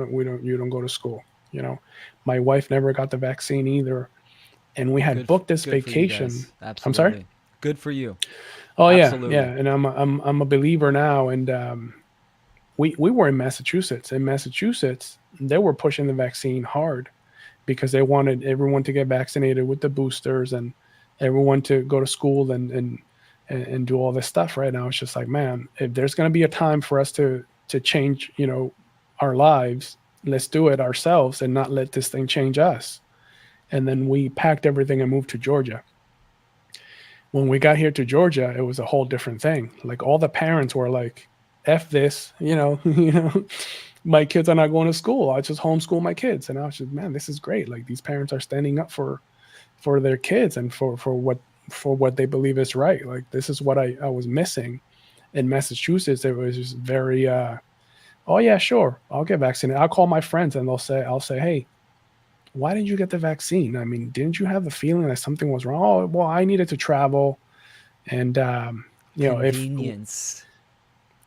don't go to school. you know my wife never got the vaccine either, and we had booked this Good for you vacation. guys. I'm sorry. Absolutely. Good for you. Oh yeah, yeah, Absolutely. and I'm a believer now, and we were in Massachusetts. In Massachusetts, they were pushing the vaccine hard because they wanted everyone to get vaccinated with the boosters and everyone to go to school and do all this stuff. Right now, it's just like, man, if there's going to be a time for us to change, our lives, let's do it ourselves and not let this thing change us. And then we packed everything and moved to Georgia. When we got here to Georgia, it was a whole different thing. Like all the parents were like, "F this," my kids are not going to school. I just homeschool my kids, and I was just, man, this is great. Like these parents are standing up for their kids and for what they believe is right. Like this is what I was missing in Massachusetts. It was just very, oh yeah, sure, I'll get vaccinated. I'll call my friends and I'll say, hey, why didn't you get the vaccine? I mean, didn't you have the feeling that something was wrong? Oh, well, I needed to travel, and if Convenience.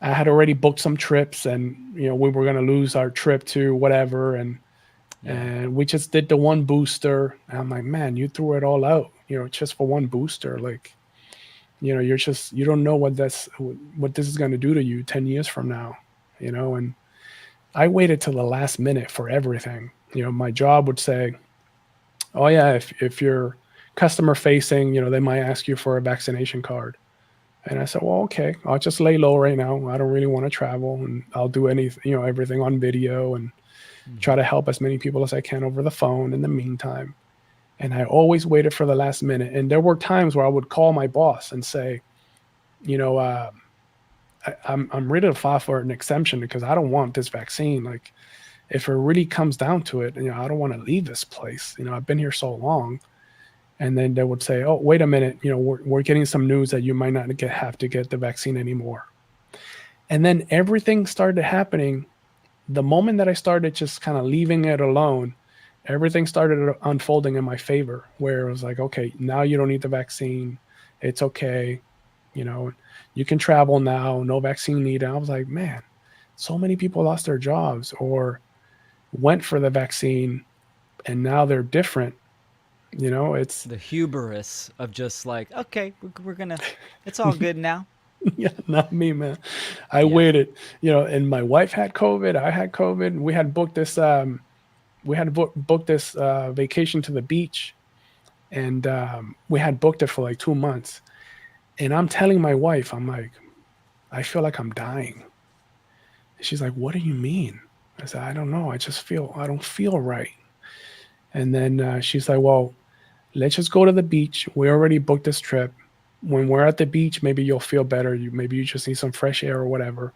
I had already booked some trips, and we were gonna lose our trip to whatever, Yeah. and we just did the one booster. And I'm like, man, you threw it all out, just for one booster. Like, you don't know what this is gonna do to you 10 years from now, and I waited till the last minute for everything. My job would say, "Oh yeah, if you're customer facing, they might ask you for a vaccination card." And I said, "Well, okay, I'll just lay low right now. I don't really want to travel, and I'll do everything on video and try to help as many people as I can over the phone in the meantime." And I always waited for the last minute. And there were times where I would call my boss and say, you know, uh, I'm ready to file for an exemption because I don't want this vaccine. Like, if it really comes down to it, I don't want to leave this place. I've been here so long. And then they would say, "Oh, wait a minute, we're getting some news that you might not have to get the vaccine anymore." And then everything started happening. The moment that I started just kind of leaving it alone, everything started unfolding in my favor, where it was like, okay, now you don't need the vaccine. It's okay. You know, you can travel now, no vaccine needed. I was like, man, so many people lost their jobs or went for the vaccine and now they're different. It's The hubris of just like, okay, we're gonna, it's all good now. yeah, not me, man. I Yeah. waited, and my wife had COVID. I had COVID. We had booked this. We had booked this vacation to the beach, and we had booked it for like 2 months. And I'm telling my wife, I'm like, I feel like I'm dying. She's like, "What do you mean?" I said, "I don't know. I don't feel right." And then she's like, "Well, let's just go to the beach. We already booked this trip. When we're at the beach, maybe you'll feel better. Maybe you just need some fresh air or whatever."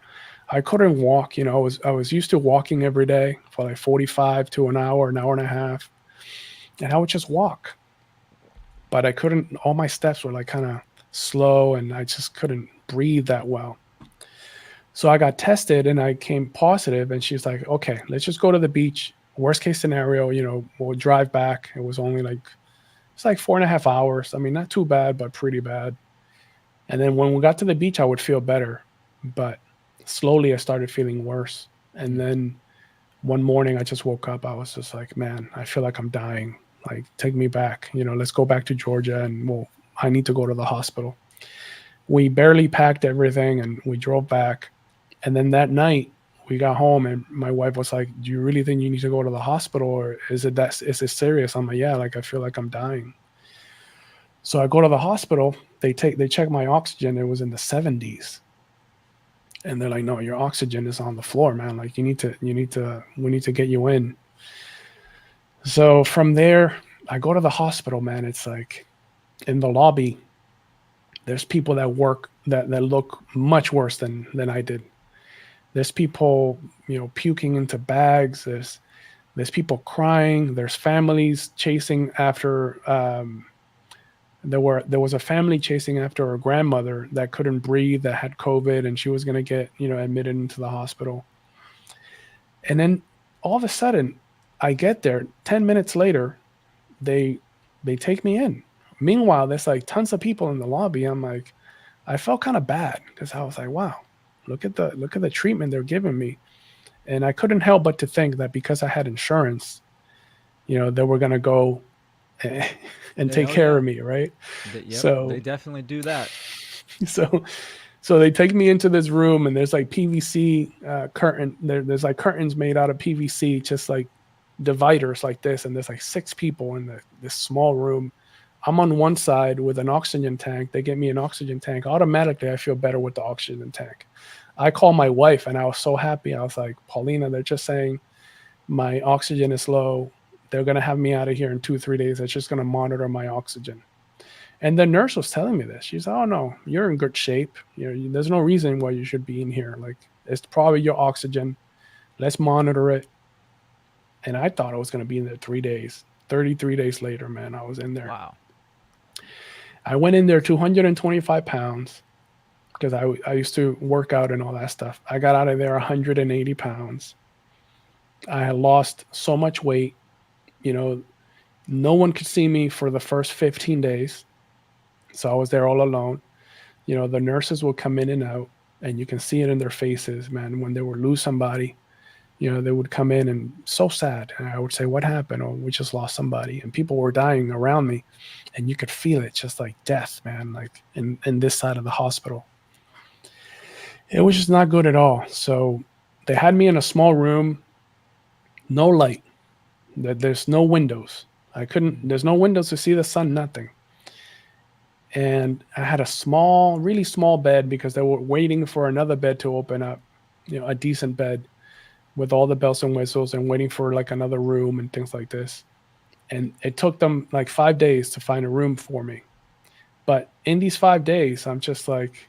I couldn't walk. I was used to walking every day for like 45 to an hour and a half, and I would just walk. But I couldn't. All my steps were like kind of slow, and I just couldn't breathe that well. So I got tested, and I came positive. And she's like, "Okay, let's just go to the beach. Worst case scenario, we'll drive back." It was only like it's like 4.5 hours. I mean, not too bad, but pretty bad. And then when we got to the beach, I would feel better. But slowly I started feeling worse. And then one morning I just woke up. I was just like, man, I feel like I'm dying. Like, take me back. Let's go back to Georgia and I need to go to the hospital. We barely packed everything and we drove back. And then that night we got home and my wife was like, "Do you really think you need to go to the hospital, or is it serious?" I'm like, "Yeah, like I feel like I'm dying." So I go to the hospital. They check my oxygen. It was in the 70s, and they're like, "No, your oxygen is on the floor, man. Like we need to get you in." So from there, I go to the hospital, man. It's like in the lobby, there's people that work that look much worse than I did. There's people, puking into bags. There's people crying. There's families chasing after. There was a family chasing after a grandmother that couldn't breathe, that had COVID, and she was going to get admitted into the hospital. And then all of a sudden, I get there. 10 minutes later, they they take me in. Meanwhile, there's like tons of people in the lobby. I'm like, I felt kind of bad because I was like, wow, look at the treatment they're giving me. And I couldn't help but to think that because I had insurance, they were gonna go and They, take oh care yeah. of me, right? Yep. They So definitely do that. so So they take me into this room, and there's like PVC curtain. There's like curtains made out of PVC, just like dividers like this. And there's like 6 people in this small room. I'm on one side with an oxygen tank. They get me an oxygen tank. Automatically, I feel better with the oxygen tank. I call my wife, and I was so happy. I was like, Paulina, they're just saying my oxygen is low. They're going to have me out of here in 2-3 days. It's just going to monitor my oxygen. And the nurse was telling me this. She's, oh no, you're in good shape. There's no reason why you should be in here. Like, it's probably your oxygen. Let's monitor it. And I thought I was going to be in there 3 days. 33 days later, man, I was in there. Wow. I went in there 225 pounds because I used to work out and all that stuff. I got out of there 180 pounds. I had lost so much weight. No one could see me for the first 15 days. So I was there all alone. The nurses would come in and out, and you can see it in their faces, man. When they would lose somebody, they would come in and so sad. And I would say, what happened? Oh, we just lost somebody. And people were dying around me, and you could feel it just like death, man, like in this side of the hospital. It was just not good at all. So they had me in a small room, no light. There's no windows. There's no windows to see the sun, nothing. And I had a really small bed because they were waiting for another bed to open up, a decent bed with all the bells and whistles, and waiting for like another room and things like this. And it took them like 5 days to find a room for me. But in these 5 days, I'm just like,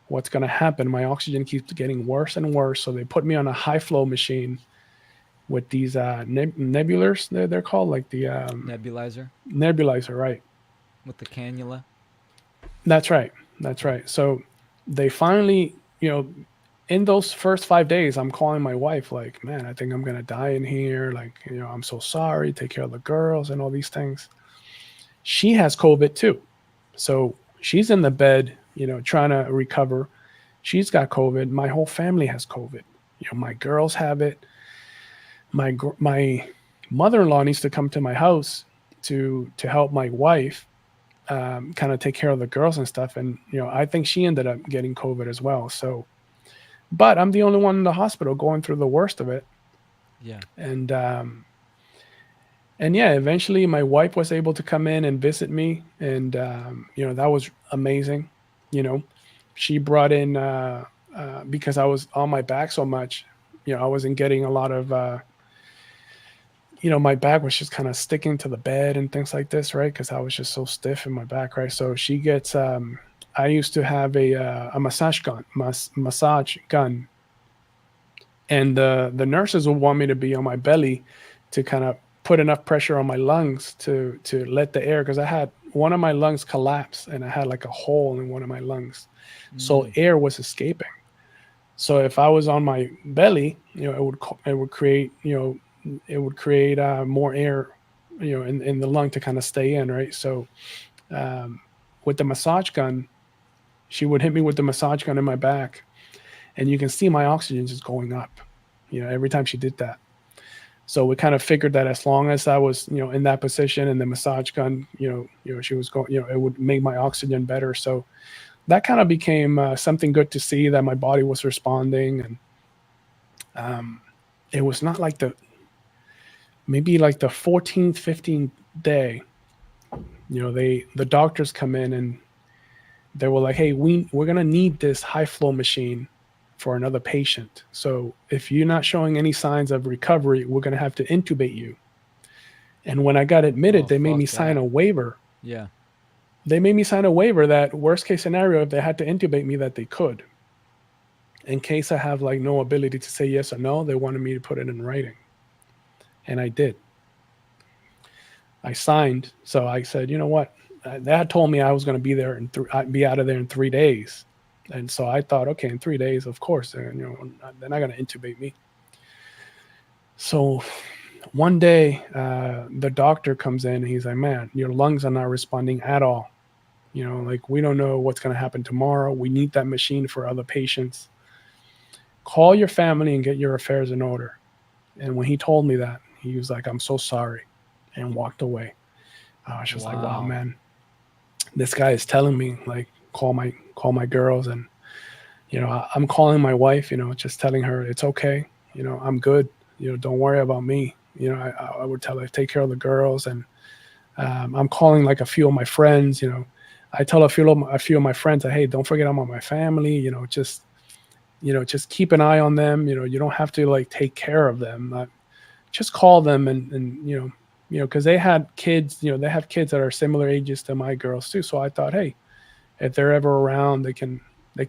what's going to happen? My oxygen keeps getting worse and worse. So they put me on a high flow machine with these nebulars, they're called, like the nebulizer, right? With the cannula. That's right. So they finally, in those first 5 days, I'm calling my wife like, man, I think I'm going to die in here. Like, I'm so sorry. Take care of the girls and all these things. She has COVID too. So she's in the bed, trying to recover. She's got COVID. My whole family has COVID. My girls have it. My mother-in-law needs to come to my house to help my wife kind of take care of the girls and stuff. And, I think she ended up getting COVID as well. So, but I'm the only one in the hospital going through the worst of it. Yeah. And yeah, eventually my wife was able to come in and visit me. And, that was amazing. She brought in, because I was on my back so much, I wasn't getting a lot of, my back was just kind of sticking to the bed and things like this, right? Because I was just so stiff in my back, right? So she gets, I used to have a massage gun, and the nurses would want me to be on my belly to kind of put enough pressure on my lungs to let the air, because I had one of my lungs collapse and I had like a hole in one of my lungs, so air was escaping. So if I was on my belly, it would create, more air, in the lung to kind of stay in, right? So with the massage gun, she would hit me with the massage gun in my back, and you can see my oxygen just going up, every time she did that. So we kind of figured that as long as I was, in that position and the massage gun, she was going, it would make my oxygen better. So that kind of became something good to see, that my body was responding. And it was not like maybe like the 14th, 15th day, the doctors come in and they were like, hey, we're going to need this high flow machine for another patient. So if you're not showing any signs of recovery, we're going to have to intubate you. And when I got admitted, they made me sign a waiver. Yeah. They made me sign a waiver that worst case scenario, if they had to intubate me, that they could. In case I have like no ability to say yes or no, they wanted me to put it in writing. And I did. I signed. So I said, you know what? They had told me I was going to be there and I'd be out of there in 3 days. And so I thought, okay, in 3 days, of course, they're not going to intubate me. So one day, the doctor comes in and he's like, man, your lungs are not responding at all. Like, we don't know what's going to happen tomorrow. We need that machine for other patients. Call your family and get your affairs in order. And when he told me that, he was like, I'm so sorry, and walked away. I was just like, wow, man, this guy is telling me, like, call my girls. And I'm calling my wife, just telling her it's okay. I'm good. Don't worry about me. I would tell her, take care of the girls. And I'm calling like a few of my friends. I tell a few of my friends that, hey, don't forget I'm on my family. Just keep an eye on them. You don't have to like take care of them. Just call them and because they had kids. They have kids that are similar ages to my girls too. So I thought, hey, if they're ever around, they can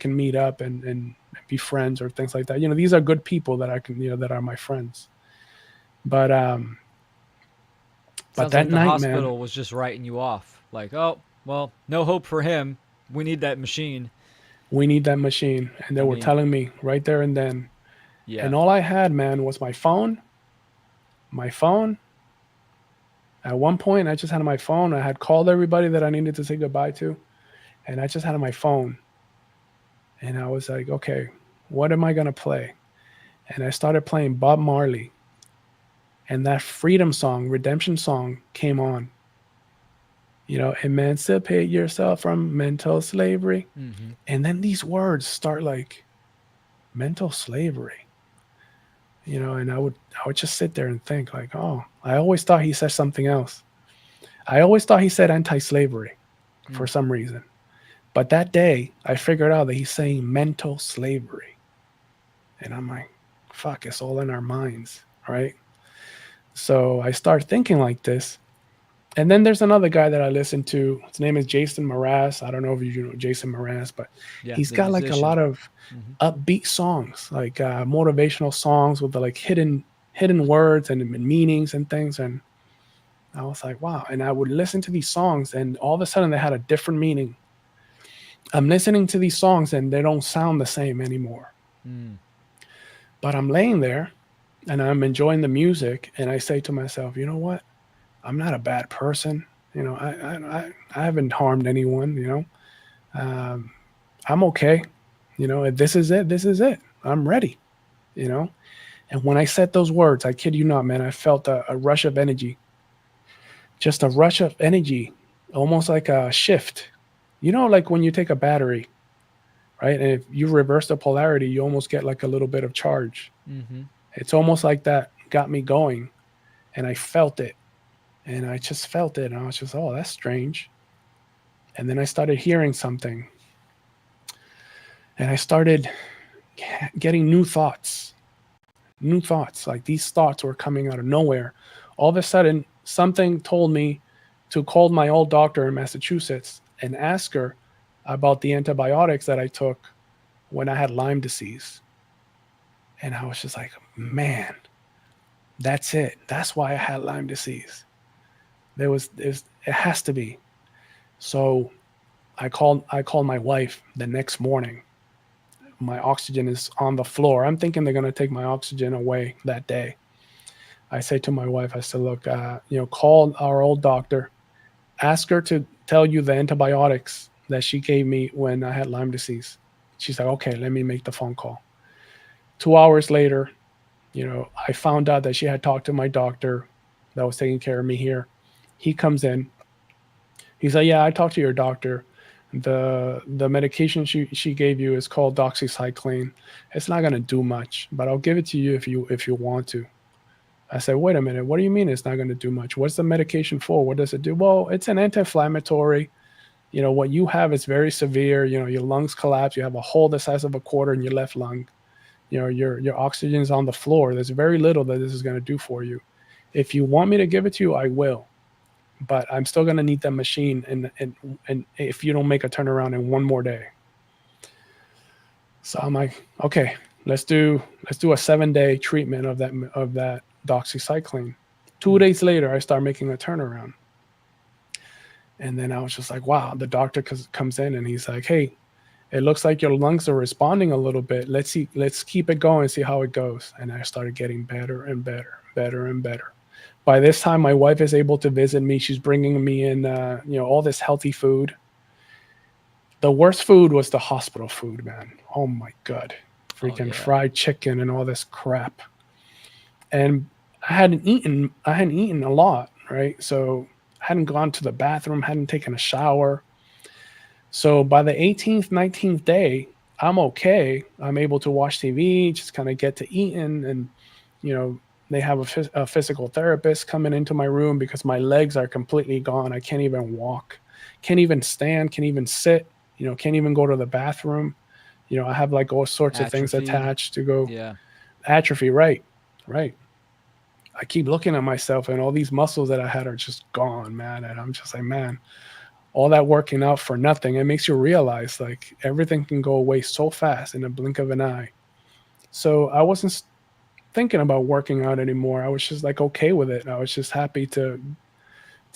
meet up and be friends or things like that. These are good people that I can that are my friends. But Sounds that like the night, man, hospital was just writing you off. Like, oh, well, no hope for him. We need that machine. we need that machine, and they I were mean, telling me right there and then. yeah. And all I had, man, was my phone. My phone. At one point, I just had my phone. I had called everybody that I needed to say goodbye to, and I just had my phone. And I was like, okay, what am I gonna play? And I started playing Bob Marley, and that freedom song, redemption song, came on. Emancipate yourself from mental slavery. Mm-hmm. And then these words start like mental slavery, and I would just sit there and think like, oh, I always thought he said something else. I always thought he said anti-slavery for Mm. some reason. But that day I figured out that he's saying mental slavery. And I'm like, fuck, it's all in our minds, right? So I start thinking like this. And then there's another guy that I listen to. His name is Jason Mraz. I don't know if you know Jason Mraz, but Yeah, he's the got like a musician. lot of Mm-hmm. upbeat songs, like motivational songs with the like hidden words and meanings and things. And I was like, wow. And I would listen to these songs, and all of a sudden they had a different meaning. I'm listening to these songs, and they don't sound the same anymore. Mm. But I'm laying there, and I'm enjoying the music, and I say to myself, you know what? I'm not a bad person. I haven't harmed anyone. Um, I'm okay. If this is it. This is it. I'm ready. You know. And when I said those words, I kid you not, man, I felt a rush of energy, just a rush of energy, almost like a shift. Like when you take a battery, right? And if you reverse the polarity, you almost get like a little bit of charge. Mm-hmm. It's almost like that got me going, and I felt it. And I just felt it. And I was just, oh, that's strange. And then I started hearing something, and I started getting new thoughts. New thoughts. Like these thoughts were coming out of nowhere. All of a sudden, something told me to call my old doctor in Massachusetts and ask her about the antibiotics that I took when I had Lyme disease. And I was just like, man, that's it. That's why I had Lyme disease. It has to be. So I called my wife the next morning. My oxygen is on the floor. I'm thinking they're gonna take my oxygen away that day. I say to my wife, I said, look, call our old doctor, ask her to tell you the antibiotics that she gave me when I had Lyme disease. She's like, okay, let me make the phone call. 2 hours later, I found out that she had talked to my doctor that was taking care of me here. He comes in. He's like, yeah, I talked to your doctor. The medication she gave you is called doxycycline. It's not gonna do much, but I'll give it to you if you want to. I said, wait a minute, what do you mean it's not gonna do much? What's the medication for? What does it do? Well, it's an anti-inflammatory. What you have is very severe. Your lungs collapse. You have a hole the size of a quarter in your left lung. Your oxygen's on the floor. There's very little that this is gonna do for you. If you want me to give it to you, I will, but I'm still gonna need that machine, and if you don't make a turnaround in one more day. So I'm like, okay, let's do a 7-day treatment of that doxycycline. 2 days later, I start making a turnaround, and then I was just like, wow. The doctor comes in and he's like, hey, it looks like your lungs are responding a little bit. Let's keep it going, see how it goes. And I started getting better and better, better and better. By this time, my wife is able to visit me. She's bringing me in, all this healthy food. The worst food was the hospital food, man. Oh my God. Oh Freaking yeah. fried chicken and all this crap. And I hadn't eaten a lot, right? So I hadn't gone to the bathroom, hadn't taken a shower. So by the 18th, 19th day, I'm okay. I'm able to watch TV, just kind of get to eating, and you know, they have a physical therapist coming into my room because my legs are completely gone. I can't even walk, can't even stand, can't even sit. You know, can't even go to the bathroom. You know, I have like all sorts of things Atrophied. attached to go Yeah. atrophy. Right, right. I keep looking at myself, and all these muscles that I had are just gone, man. And I'm just like, man, all that working out for nothing. It makes you realize like everything can go away so fast in a blink of an eye. So I wasn't thinking about working out anymore. I was just like okay with it. I was just happy to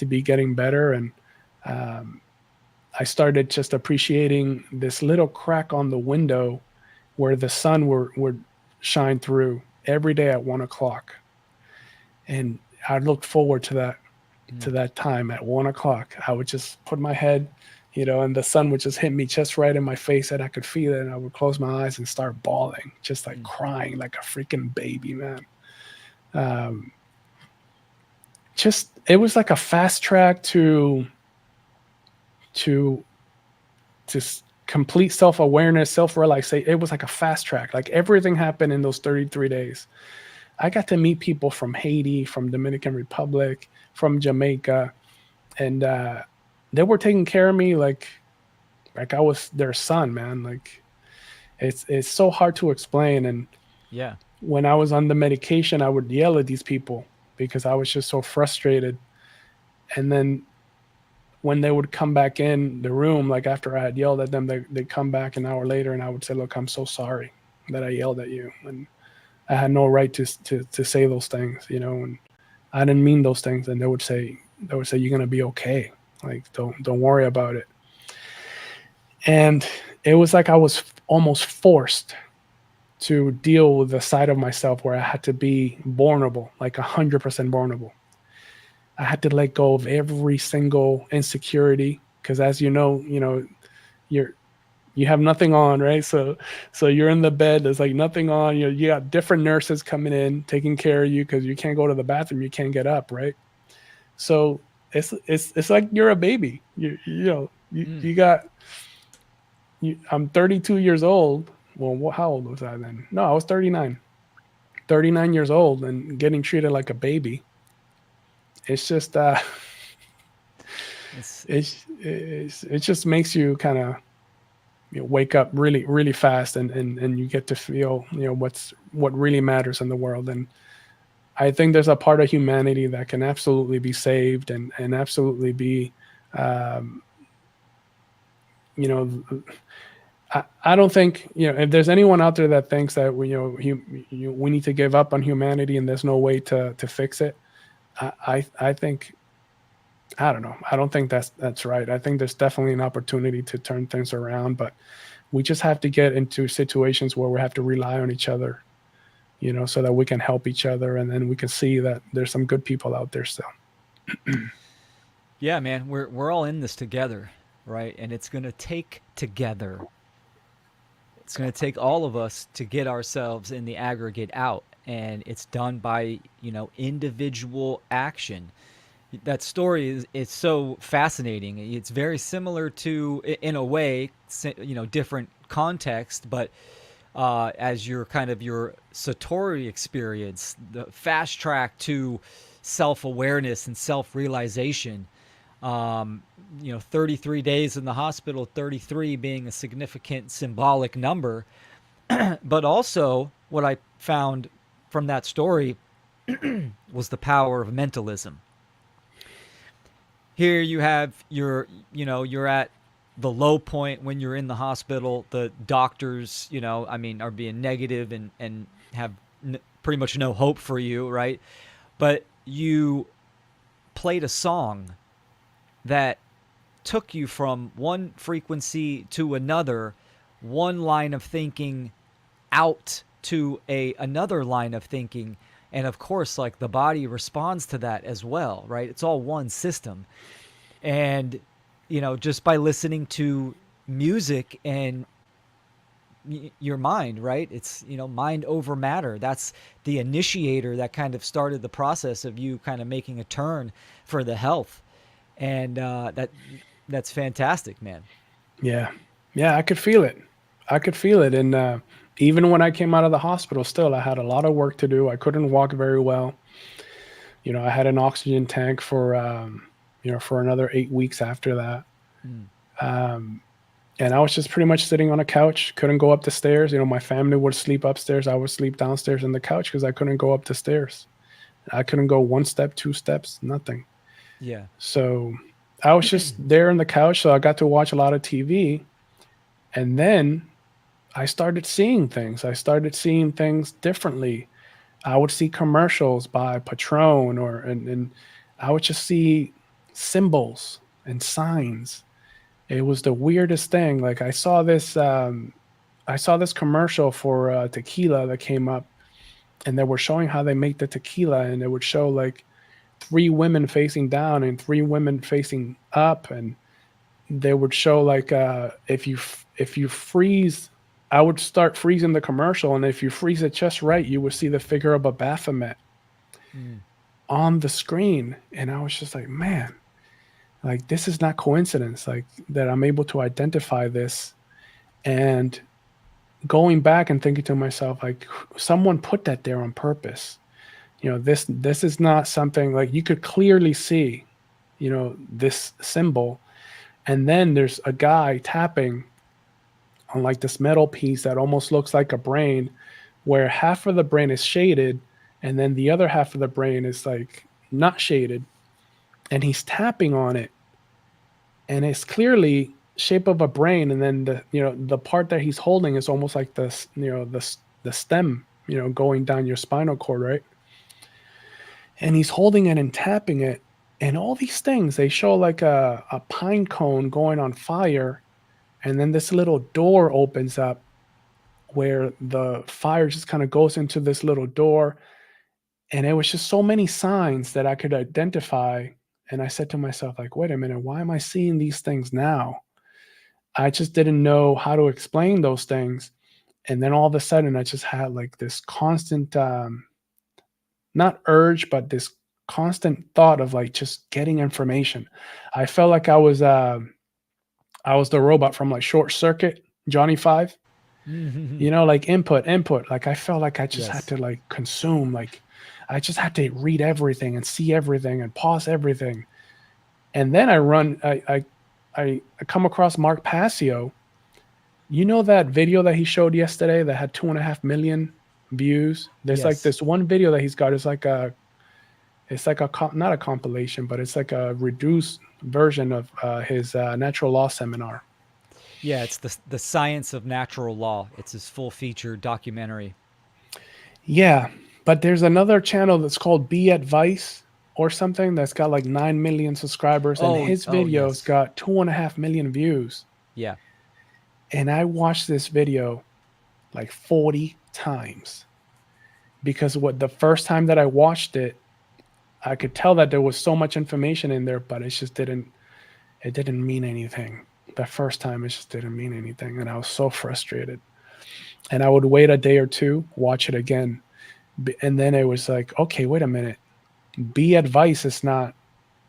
be getting better, and um, I started just appreciating this little crack on the window where the sun would shine through every day at 1 o'clock, and I looked forward to Mm. that time at 1 o'clock. I would just put my head, you know, and the sun would just hit me just right in my face, and I could feel it. And I would close my eyes and start bawling, just like Mm. crying like a freaking baby, man. Um, just it was like a fast track to to complete self awareness, self realization. It was like a fast track. Like everything happened in those 33 days. I got to meet people from Haiti, from Dominican Republic, from Jamaica, and they were taking care of me like I was their son, man. Like it's so hard to explain. And Yeah. when I was on the medication, I would yell at these people because I was just so frustrated. And then when they would come back in the room, like after I had yelled at them, they'd come back an hour later, and I would say, "Look, I'm so sorry that I yelled at you, and I had no right to say those things, you know, and I didn't mean those things." And they would say, "You're gonna be okay. Like don't worry about it." And it was like I was almost forced to deal with the side of myself where I had to be vulnerable, like 100% vulnerable. I had to let go of every single insecurity because, as you're you have nothing on, right? So you're in the bed. There's like nothing on. You got different nurses coming in taking care of you because you can't go to the bathroom. You can't get up, right? So it's like you're a baby. Mm. You got. I'm 32 years old. Well, how old was I then? No, I was 39. 39 years old and getting treated like a baby. It's just It's it just makes you kind of wake up really really fast, and you get to feel what really matters in the world. And I think there's a part of humanity that can absolutely be saved, and absolutely be um, you know I don't think if there's anyone out there that thinks that we need to give up on humanity and there's no way to fix it. I think I don't know. I don't think that's right. I think there's definitely an opportunity to turn things around, but we just have to get into situations where we have to rely on each other, so that we can help each other, and then we can see that there's some good people out there still. yeah, man. We're all in this together, right? And it's gonna take together. It's gonna take all of us to get ourselves in the aggregate out, and it's done by individual action. That story is so fascinating. It's very similar to, in a way, different context, but as your kind of your Satori experience, the fast track to self awareness and self realization. 33 days in the hospital, 33 being a significant symbolic number, but also what I found from that story was the power of mentalism. Here you have you're at the low point when you're in the hospital. The doctors, I mean, are being negative and have pretty much no hope for you, right? But you played a song that took you from one frequency to another, one line of thinking out to another line of thinking, and of course, like, the body responds to that as well, right? It's all one system. And just by listening to music and your mind, right? It's mind over matter. That's the initiator that kind of started the process of you kind of making a turn for the health. And that's fantastic, man. Yeah, yeah, I could feel it. I could feel it. And even when I came out of the hospital, still I had a lot of work to do. I couldn't walk very well. I had an oxygen tank for for another 8 weeks after that. Mm. Um, and I was just pretty much sitting on a couch, couldn't go up the stairs. My family would sleep upstairs. I would sleep downstairs on the couch because I couldn't go up the stairs. I couldn't go one step, two steps, nothing. Yeah. So I was just there on the couch. So I got to watch a lot of TV. And then I started seeing things. I started seeing things differently. I would see commercials by Patron and I would just see symbols and signs. It was the weirdest thing. Like I saw this commercial for tequila that came up, and they were showing how they make the tequila, and it would show like three women facing down and three women facing up, and they would show like if you freeze. I would start freezing the commercial, and if you freeze it just right, you would see the figure of a Baphomet Mm. on the screen, and I was just like, man, like this is not coincidence. Like that I'm able to identify this, and going back and thinking to myself, like someone put that there on purpose. This is not something like you could clearly see, this symbol, and then there's a guy tapping on like this metal piece that almost looks like a brain, where half of the brain is shaded and then the other half of the brain is like not shaded, and he's tapping on it, and it's clearly shape of a brain, and then the part that he's holding is almost like this, the stem, going down your spinal cord, right? And he's holding it and tapping it, and all these things, they show like a pine cone going on fire, and then this little door opens up where the fire just kind of goes into this little door. And it was just so many signs that I could identify. And I said to myself, like, wait a minute, why am I seeing these things now? I just didn't know how to explain those things. And then all of a sudden, I just had like this constant, not urge, but this constant thought of like just getting information. I felt like I was the robot from like Short Circuit, Johnny Five. Like input. Like I felt like I just had Yes. to like consume, like I just had to read everything and see everything and pause everything. And then I come across Mark Passio. That video that he showed yesterday that had 2.5 million views? There's like Yes. this one video that he's got. It's like not a compilation, but it's like a reduced version of his natural law seminar. Yeah, it's the science of natural law. It's his full feature documentary. Yeah, but there's another channel that's called Be Advice or something that's got like 9 million subscribers, and Oh, his oh videos yes. got 2.5 million views. Yeah. And I watched this video like 40 times because what the first time that I watched it, I could tell that there was so much information in there, but it didn't mean anything. The first time it just didn't mean anything, and I was so frustrated. And I would wait a day or two, watch it again, and then it was like, okay, wait a minute. Be Advice is not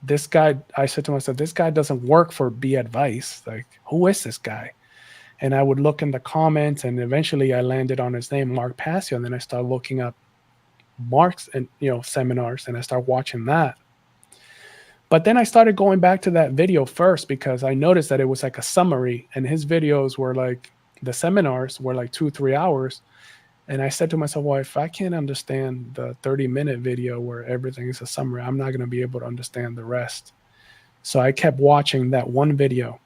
this guy. I said to myself, this guy doesn't work for Be Advice. Like, who is this guy? And I would look in the comments, and eventually I landed on his name, Mark Passio. And then I started looking up Mark's and seminars, and I started watching that. But then I started going back to that video first because I noticed that it was like a summary, and his videos were like the seminars were like 2-3 hours. And I said to myself, well, if I can't understand the 30-minute video where everything is a summary, I'm not going to be able to understand the rest. So I kept watching that one video,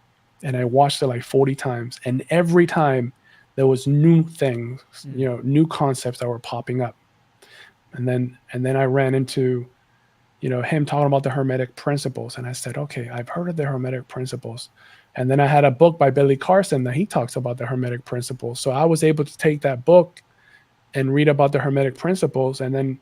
and I watched it like 40 times. And every time there was new things, new concepts that were popping up. And then I ran into, him talking about the Hermetic principles. And I said, okay, I've heard of the Hermetic principles. And then I had a book by Billy Carson that he talks about the Hermetic principles. So I was able to take that book and read about the Hermetic principles and then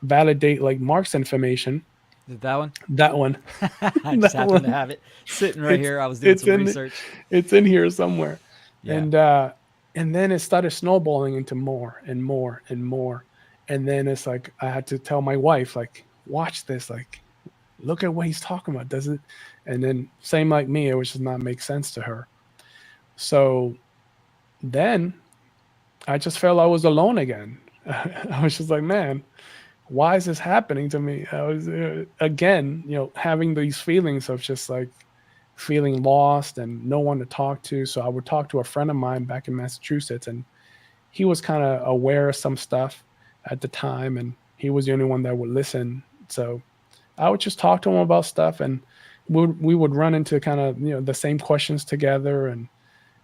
validate like Mark's information. Is it that one? That one. I just That happened to one. have it sitting right It's here. I was doing it's some in research. it's in here somewhere. Yeah. And then it started snowballing into more and more and more. And then it's like I had to tell my wife, like, watch this, like look at what he's talking about. Does it? And then same like me, it was just not make sense to her. So then I just felt I was alone again. I was just like, man, why is this happening to me? I was again, having these feelings of just like feeling lost and no one to talk to. So I would talk to a friend of mine back in Massachusetts, and he was kind of aware of some stuff at the time, and he was the only one that would listen. So I would just talk to him about stuff, and we would run into kind of the same questions together, and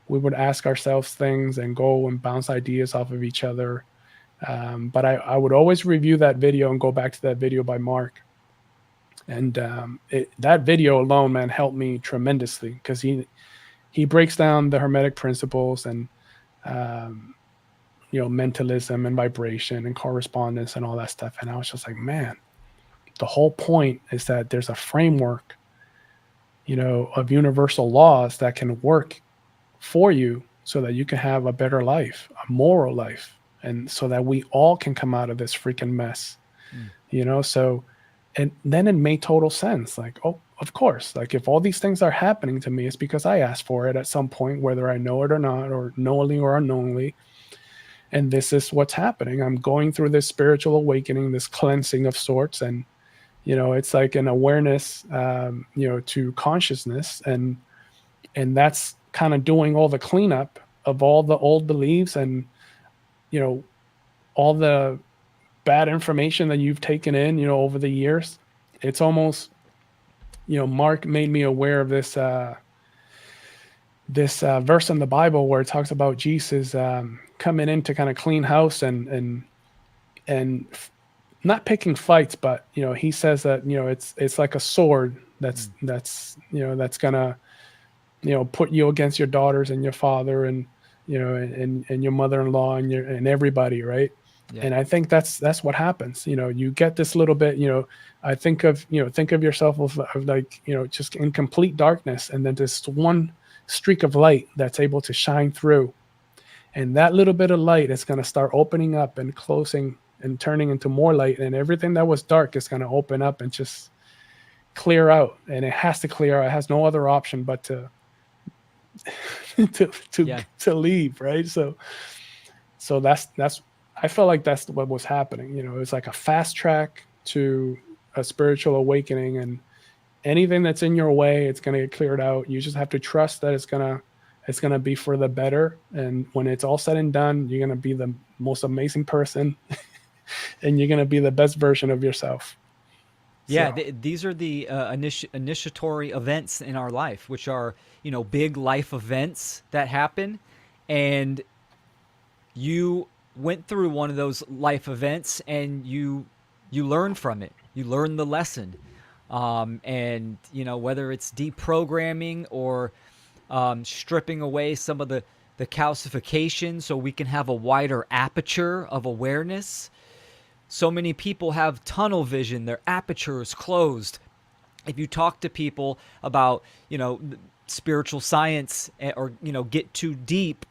we would ask ourselves things and go and bounce ideas off of each other. But I would always review that video and go back to that video by Mark. And that video alone, man, helped me tremendously because he breaks down the Hermetic principles and um, mentalism and vibration and correspondence and all that stuff. And I was just like, man, the whole point is that there's a framework, of universal laws that can work for you so that you can have a better life, a moral life, and so that we all can come out of this freaking mess. So, and then it made total sense. Like, oh, of course, like if all these things are happening to me, it's because I asked for it at some point, whether I know it or not, or knowingly or unknowingly. And this is what's happening. I'm going through this spiritual awakening, this cleansing of sorts. And, it's like an awareness, to consciousness. And that's kind of doing all the cleanup of all the old beliefs and, all the bad information that you've taken in, over the years. It's almost, Mark made me aware of this verse in the Bible where it talks about Jesus coming in to kind of clean house and not picking fights, but he says that it's like a sword that's gonna put you against your daughters and your father and and your mother-in-law and everybody, right? Yeah. And I think that's what happens. You get this little bit. I think of yourself of like just in complete darkness, and then this one streak of light that's able to shine through, and that little bit of light is going to start opening up and closing and turning into more light, and everything that was dark is going to open up and just clear out. And it has to clear out. It has no other option but to to leave, right? So that's I felt like that's what was happening. It was like a fast track to a spiritual awakening, and anything that's in your way, it's going to get cleared out. You just have to trust that it's going to be for the better. And when it's all said and done, you're going to be the most amazing person and you're going to be the best version of yourself. Yeah, So, these are the initiatory events in our life, which are, big life events that happen. And you went through one of those life events and you learn from it. You learn the lesson. And, whether it's deprogramming or stripping away some of the calcification so we can have a wider aperture of awareness. So many people have tunnel vision. Their aperture is closed. If you talk to people about, spiritual science or, get too deep,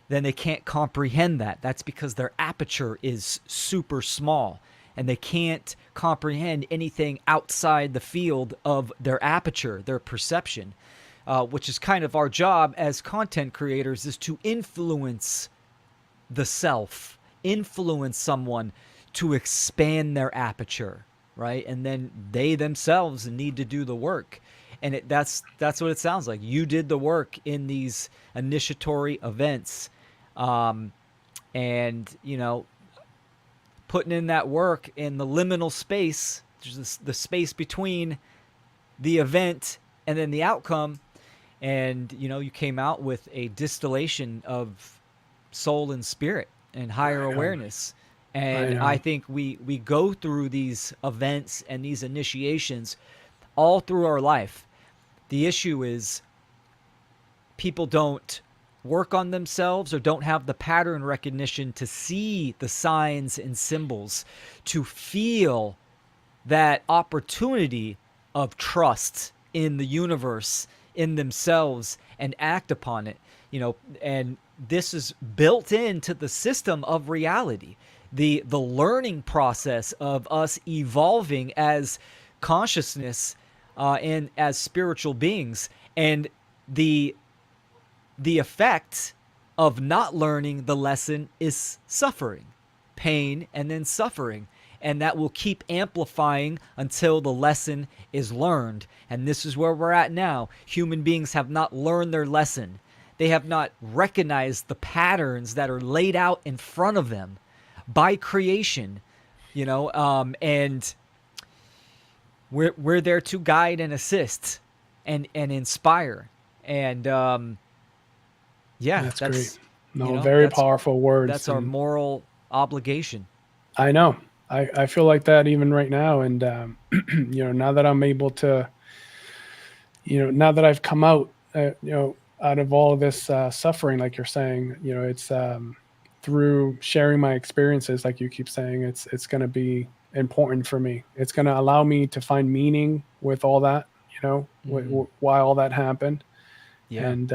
then they can't comprehend that. That's because their aperture is super small and they can't comprehend anything outside the field of their aperture, their perception, which is kind of our job as content creators, is to influence the self, influence someone to expand their aperture, right? And then they themselves need to do the work. And that's what it sounds like. You did the work in these initiatory events, and putting in that work in the liminal space, just the space between the event and then the outcome. And you came out with a distillation of soul and spirit and higher awareness. And I think we go through these events and these initiations all through our life. The issue is people don't work on themselves or don't have the pattern recognition to see the signs and symbols, to feel that opportunity of trust in the universe, in themselves, and act upon it. And this is built into the system of reality. The learning process of us evolving as consciousness and as spiritual beings, and the effect of not learning the lesson is suffering, pain, and then suffering. And that will keep amplifying until the lesson is learned. And this is where we're at now. Human beings have not learned their lesson. They have not recognized the patterns that are laid out in front of them by creation, and we're there to guide and assist and inspire. And That's great. No, very that's powerful words. that's our And moral obligation. I know. I feel like that even right now. And, now that I'm able to, now that I've come out, out of all of this suffering, like you're saying, it's through sharing my experiences, like you keep saying, it's going to be important for me. It's going to allow me to find meaning with all that, why all that happened. Yeah. And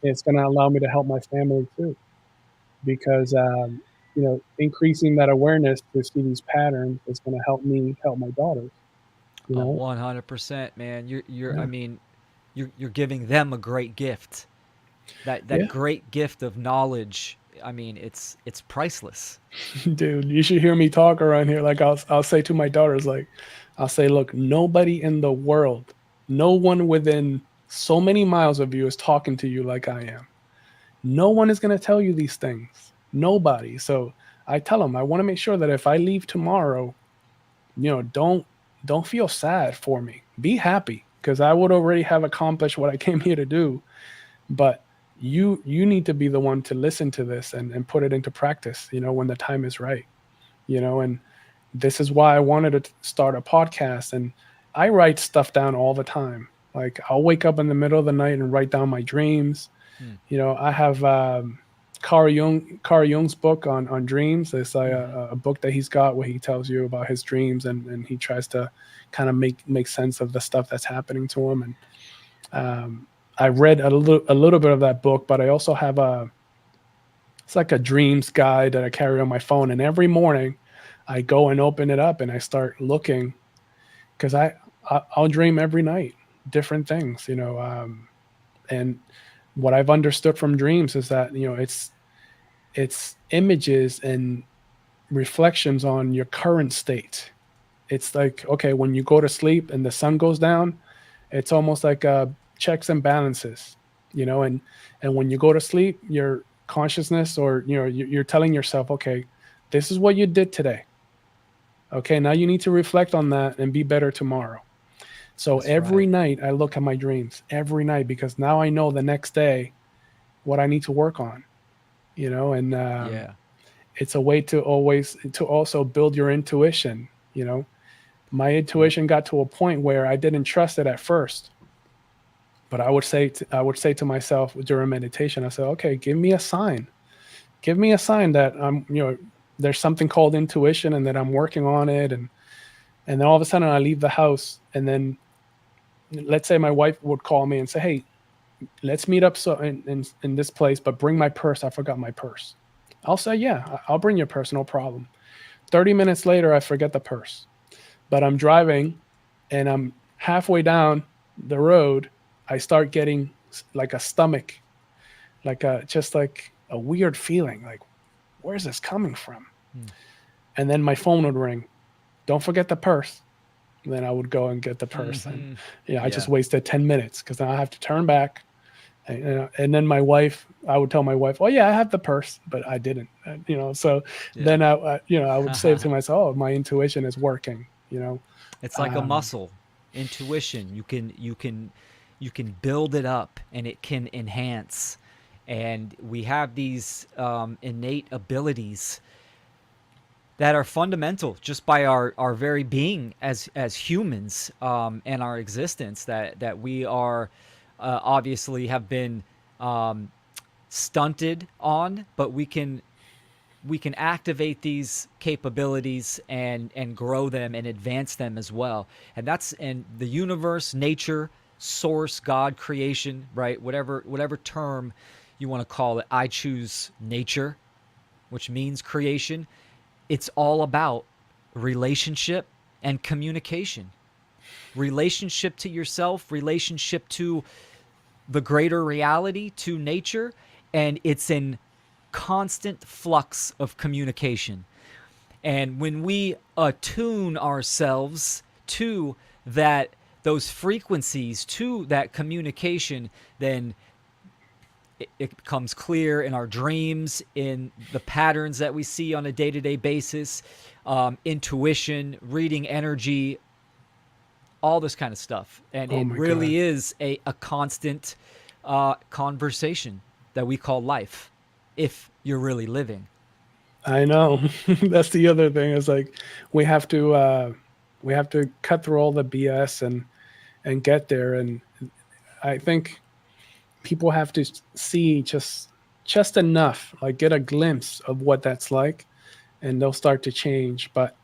it's going to allow me to help my family too, because increasing that awareness to see these patterns is going to help me help my daughters. You Oh, know, 100%, man. I yeah, mean, you're giving them a great gift. That yeah, great gift of knowledge. I mean, it's priceless. dude, you should hear me talk around here. Like I'll say to my daughters, like I'll say, look, nobody in the world, no one within so many miles of you is talking to you like I am. No one is going to tell you these things. Nobody. So I tell them I want to make sure that if I leave tomorrow, don't feel sad for me. Be happy because I would already have accomplished what I came here to do. But you need to be the one to listen to this and put it into practice, when the time is right. And this is why I wanted to start a podcast. And I write stuff down all the time. Like I'll wake up in the middle of the night and write down my dreams. Hmm. I have Carl Jung's book on dreams. It's like Mm-hmm. a book that he's got where he tells you about his dreams and he tries to kind of make sense of the stuff that's happening to him. And I read a little bit of that book, but I also have it's like a dreams guide that I carry on my phone. And every morning I go and open it up and I start looking because I'll dream every night, different things, and what I've understood from dreams is that, it's images and reflections on your current state. It's like, okay, when you go to sleep and the sun goes down, it's almost like checks and balances, and when you go to sleep, your consciousness or, you're telling yourself, okay, this is what you did today. Okay, now you need to reflect on that and be better tomorrow. So That's every right. night I look at my dreams every night because now I know the next day what I need to work on, and Yeah. it's a way to also build your intuition. My Yep. intuition got to a point where I didn't trust it at first, but I would say to myself during meditation, I said, okay, give me a sign that there's something called intuition and that I'm working on it. And then all of a sudden I leave the house and then let's say my wife would call me and say, hey, let's meet up so in this place, but bring my purse. I forgot my purse. I'll say, yeah, I'll bring your purse, no problem. 30 minutes later, I forget the purse, but I'm driving and I'm halfway down the road. I start getting like a stomach, just like a weird feeling. Like, where's this coming from? Hmm. And then my phone would ring. Don't forget the purse. And then I would go and get the purse. And Mm-hmm. I just Yeah. wasted 10 minutes because then I have to turn back. And then I would tell my wife, oh yeah, I have the purse, but I didn't, so Yeah. then I would say to myself, oh, my intuition is working, It's like a um, muscle. Intuition. You can build it up and it can enhance. And we have these innate abilities that are fundamental just by our very being as humans, and our existence, that we are obviously have been um, stunted on, but we can activate these capabilities and grow them and advance them as well. And that's in the universe, nature, source, God, creation, right? Whatever term you want to call it. I choose nature, which means creation. It's all about relationship and communication. Relationship to yourself, relationship to the greater reality, to nature, and it's in constant flux of communication. And when we attune ourselves to that, those frequencies, to that communication, then it becomes clear in our dreams, in the patterns that we see on a day-to-day basis, intuition, reading energy, all this kind of stuff. And Oh it my God. really is a constant conversation that we call life, if you're really living. I know. That's the other thing is like we have to uh we have to cut through all the BS and get there. And I think people have to see just enough, like get a glimpse of what that's like, and they'll start to change. But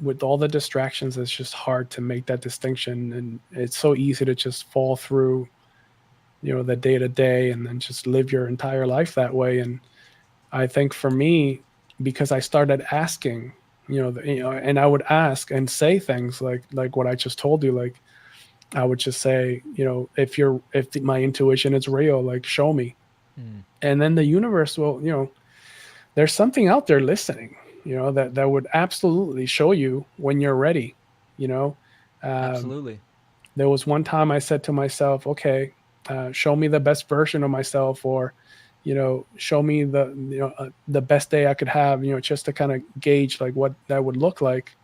with all the distractions, it's just hard to make that distinction, and it's so easy to just fall through, the day to day, and then just live your entire life that way. And I think for me, because I started asking, and I would ask and say things like what I just told you, like I would just say, if my intuition is real, like show me. Mm, And then the universe will, there's something out there listening, that would absolutely show you when you're ready. You know, um, absolutely. there was one time I said to myself, okay, show me the best version of myself, or, show me the best day I could have, just to kind of gauge like what that would look like.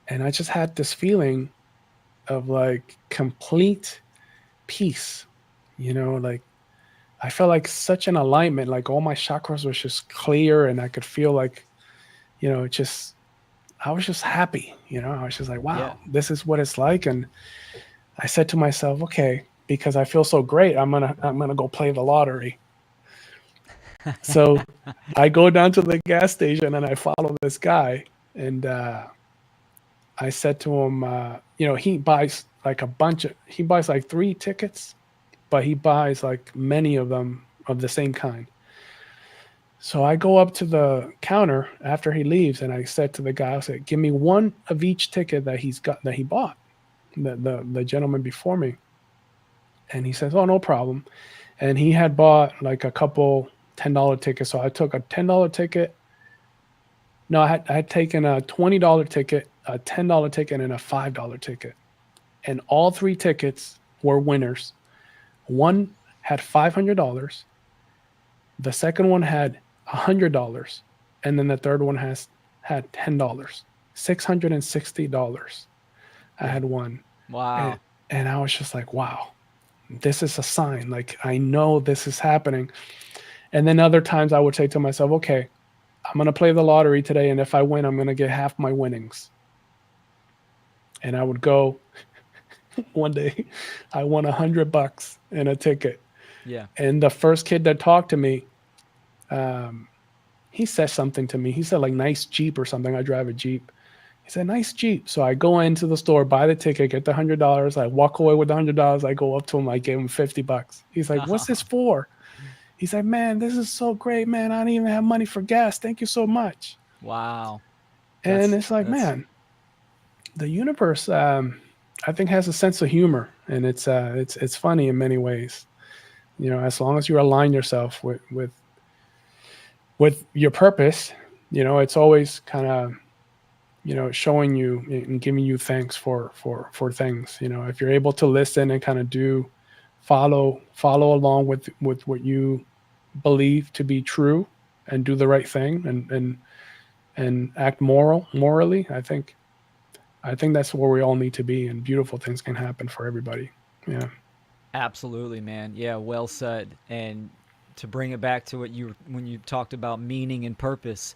And I just had this feeling of like complete peace, like I felt like such an alignment, like all my chakras was just clear, and I could feel like, just I was just happy, I was just like, Yeah. wow, this is what it's like. And I said to myself, okay, because I feel so great, I'm gonna go play the lottery. So I go down to the gas station and I follow this guy, and I said to him, he buys like he buys like 3 tickets, but he buys like many of them of the same kind. So I go up to the counter after he leaves, and I said to the guy, I said, "Give me one of each ticket that he bought, the gentleman before me." And he says, "Oh, no problem." And he had bought like a couple $10 tickets, so I took a $10 ticket. No, I had taken a $20 ticket, a $10 ticket, and a $5 ticket, and all 3 tickets were winners. One had $500, the second one had $100, and then the third one had $10. $660 I had won. And Wow. and I was just like, wow, this is a sign. Like I know this is happening. And then other times I would say to myself, okay, I'm gonna play the lottery today, and if I win, I'm gonna get half my winnings. And I would go one day, I won $100 in a ticket. Yeah. And the first kid that talked to me, um, he said something to me. He said like nice Jeep or something. I drive a Jeep. He said nice Jeep. So I go into the store, buy the ticket, get the $100. I walk away with the $100. I go up to him, I give him $50. He's like, "What's this for?" He's like, "Man, this is so great, man. I don't even have money for gas. Thank you so much." Wow. And That's it's like, that's man, the universe, I think, has a sense of humor, and it's funny in many ways. As long as you align yourself with your purpose, it's always kind of, showing you and giving you thanks for things. If you're able to listen and kind of follow along with what you believe to be true, and do the right thing, and act morally, I think that's where we all need to be, and beautiful things can happen for everybody. Yeah. absolutely, man. Yeah, well said. And to bring it back to what you when you talked about meaning and purpose,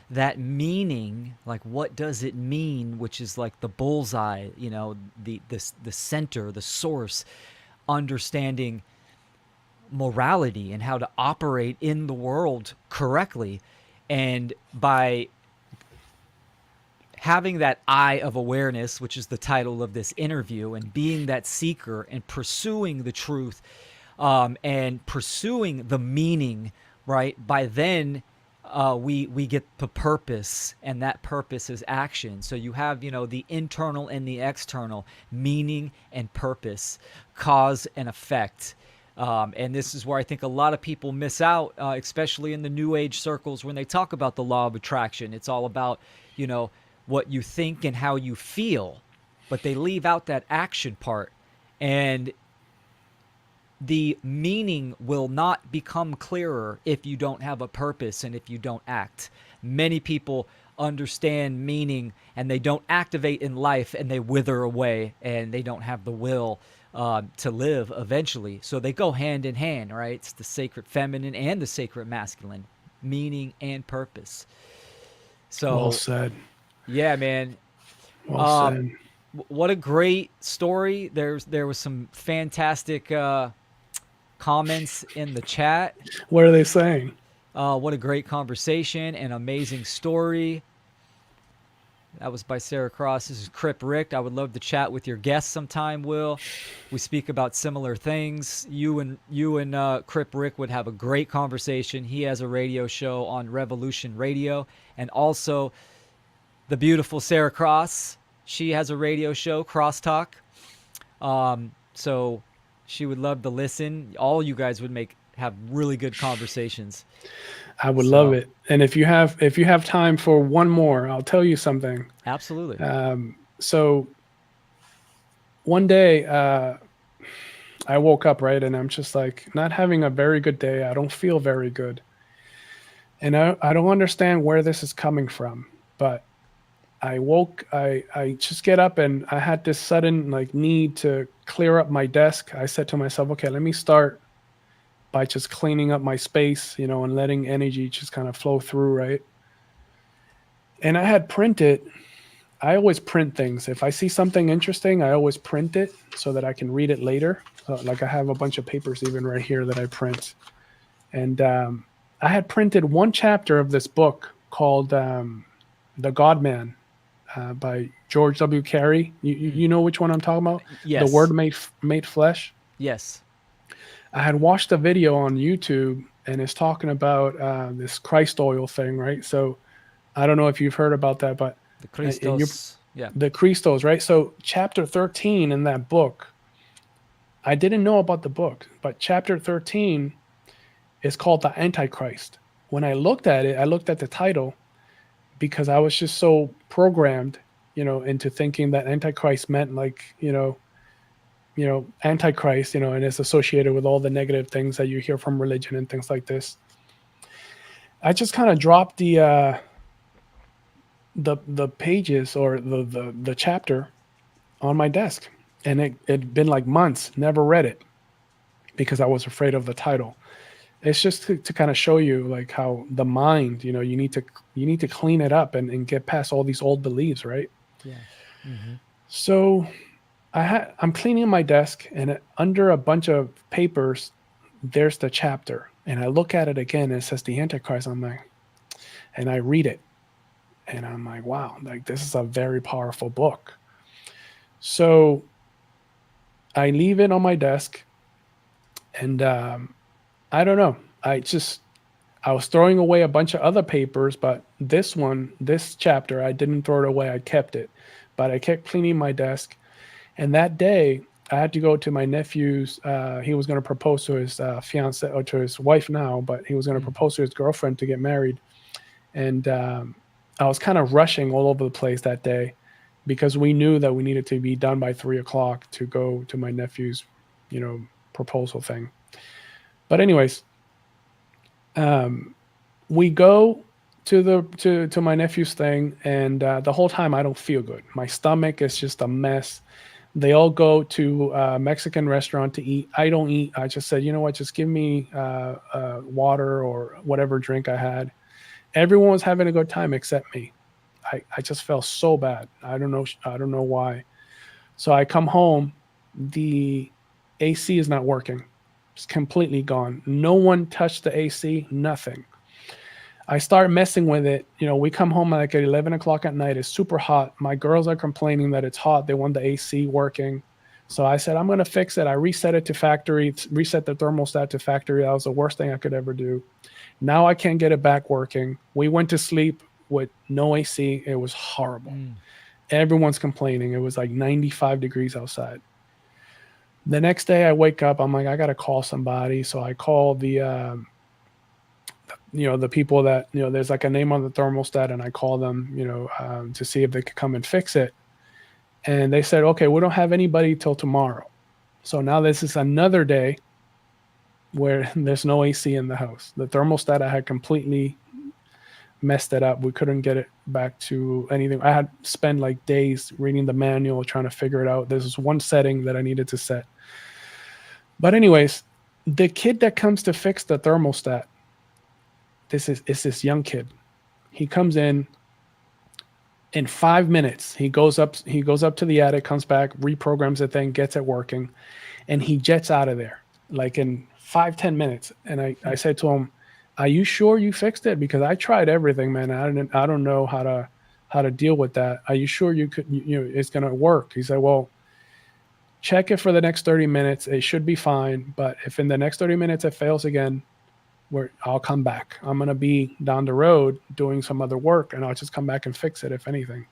that meaning, like what does it mean, which is like the bullseye, the center, the source, understanding morality and how to operate in the world correctly. And by having that eye of awareness, which is the title of this interview, and being that seeker and pursuing the truth, and pursuing the meaning, right? By then, we get the purpose, and that purpose is action. So you have, the internal and the external, meaning and purpose, cause and effect. And this is where I think a lot of people miss out, especially in the new age circles when they talk about the law of attraction. It's all about, you know, what you think and how you feel, but they leave out that action part. And the meaning will not become clearer if you don't have a purpose and if you don't act. Many people understand meaning and they don't activate in life and they wither away and they don't have the will to live eventually. So they go hand in hand, right? It's the sacred feminine and the sacred masculine, meaning and purpose. Well So, said. yeah, man. Well Um, said. what a great story. There was some fantastic comments in the chat. What are they saying? What a great conversation and amazing story. That was by Sarah Cross. This is Crip Rick. I would love to chat with your guests sometime, Will. We speak about similar things. You and Crip Rick would have a great conversation. He has a radio show on Revolution Radio. And also the beautiful Sarah Cross. She has a radio show, Crosstalk. So she would love to listen. All you guys would have really good conversations. I would love it. And if you have time for one more, I'll tell you something. Absolutely. So one day I woke up, right, and I'm just like not having a very good day. I don't feel very good. And I don't understand where this is coming from, but I just get up and I had this sudden like need to clear up my desk. I said to myself, okay, let me start by just cleaning up my space, you know, and letting energy just kind of flow through, right? And I always print things. If I see something interesting, I always print it so that I can read it later. Like I have a bunch of papers even right here that I print. And I had printed one chapter of this book called The God Man by George W. Carey. You know which one I'm talking about? Yes. The Word Made Flesh. Yes. I had watched a video on YouTube and it's talking about this Christ oil thing, right? So I don't know if you've heard about that, but The Christos. Yeah. the Christos, right? So chapter 13 in that book, I didn't know about the book, but chapter 13 is called the Antichrist. When I looked at it, I looked at the title because I was just so programmed, you know, into thinking that Antichrist meant like, you know, Antichrist, you know, and it's associated with all the negative things that you hear from religion and things like this. I just kind of dropped the pages or the chapter on my desk, and it'd been like months, never read it because I was afraid of the title. It's just to kind of show you like how the mind, you know, you need to clean it up and get past all these old beliefs, right? Yeah. Mm-hmm. So I'm cleaning my desk, and under a bunch of papers, there's the chapter. And I look at it again, and it says the Antichrist. I'm like, and I read it, and I'm like, wow, like this is a very powerful book. So I leave it on my desk, and I don't know. I was throwing away a bunch of other papers, but this chapter, I didn't throw it away. I kept it, but I kept cleaning my desk. And that day, I had to go to my nephew's. He was going to propose to his fiance, or to his wife now, but he was going to propose to his girlfriend to get married. And I was kind of rushing all over the place that day because we knew that we needed to be done by 3:00 to go to my nephew's, you know, proposal thing. But anyways, we go to my nephew's thing, and the whole time I don't feel good. My stomach is just a mess. They all go to a Mexican restaurant to eat. I don't eat. I just said, you know what, just give me water or whatever drink I had. Everyone was having a good time except me. I just felt so bad. I don't know why. So I come home. The AC is not working. It's completely gone. No one touched the AC, nothing. I start messing with it. You know, we come home like at 11 o'clock at night. It's super hot. My girls are complaining that it's hot. They want the AC working. So I said, I'm going to fix it. I reset it to factory, reset the thermostat to factory. That was the worst thing I could ever do. Now I can't get it back working. We went to sleep with no AC. It was horrible. Everyone's complaining. It was like 95 degrees outside. The next day I wake up, I'm like, I gotta call somebody. So I call the people that, there's like a name on the thermostat, and I call them, to see if they could come and fix it. And they said, okay, we don't have anybody till tomorrow. So now this is another day where there's no AC in the house. The thermostat, I had completely messed it up. We couldn't get it back to anything. I had spent like days reading the manual trying to figure it out. There's one setting that I needed to set. But anyways, the kid that comes to fix the thermostat, it's this young kid. He comes in 5 minutes. He goes up to the attic, comes back, reprograms the thing, gets it working, and he jets out of there like in 5-10 minutes. And I said to him, are you sure you fixed it? Because I tried everything, man. I don't know how to deal with that. Are you sure you could, it's going to work? He said, well, check it for the next 30 minutes. It should be fine. But if in the next 30 minutes it fails again, I'll come back. I'm going to be down the road doing some other work, and I'll just come back and fix it if anything.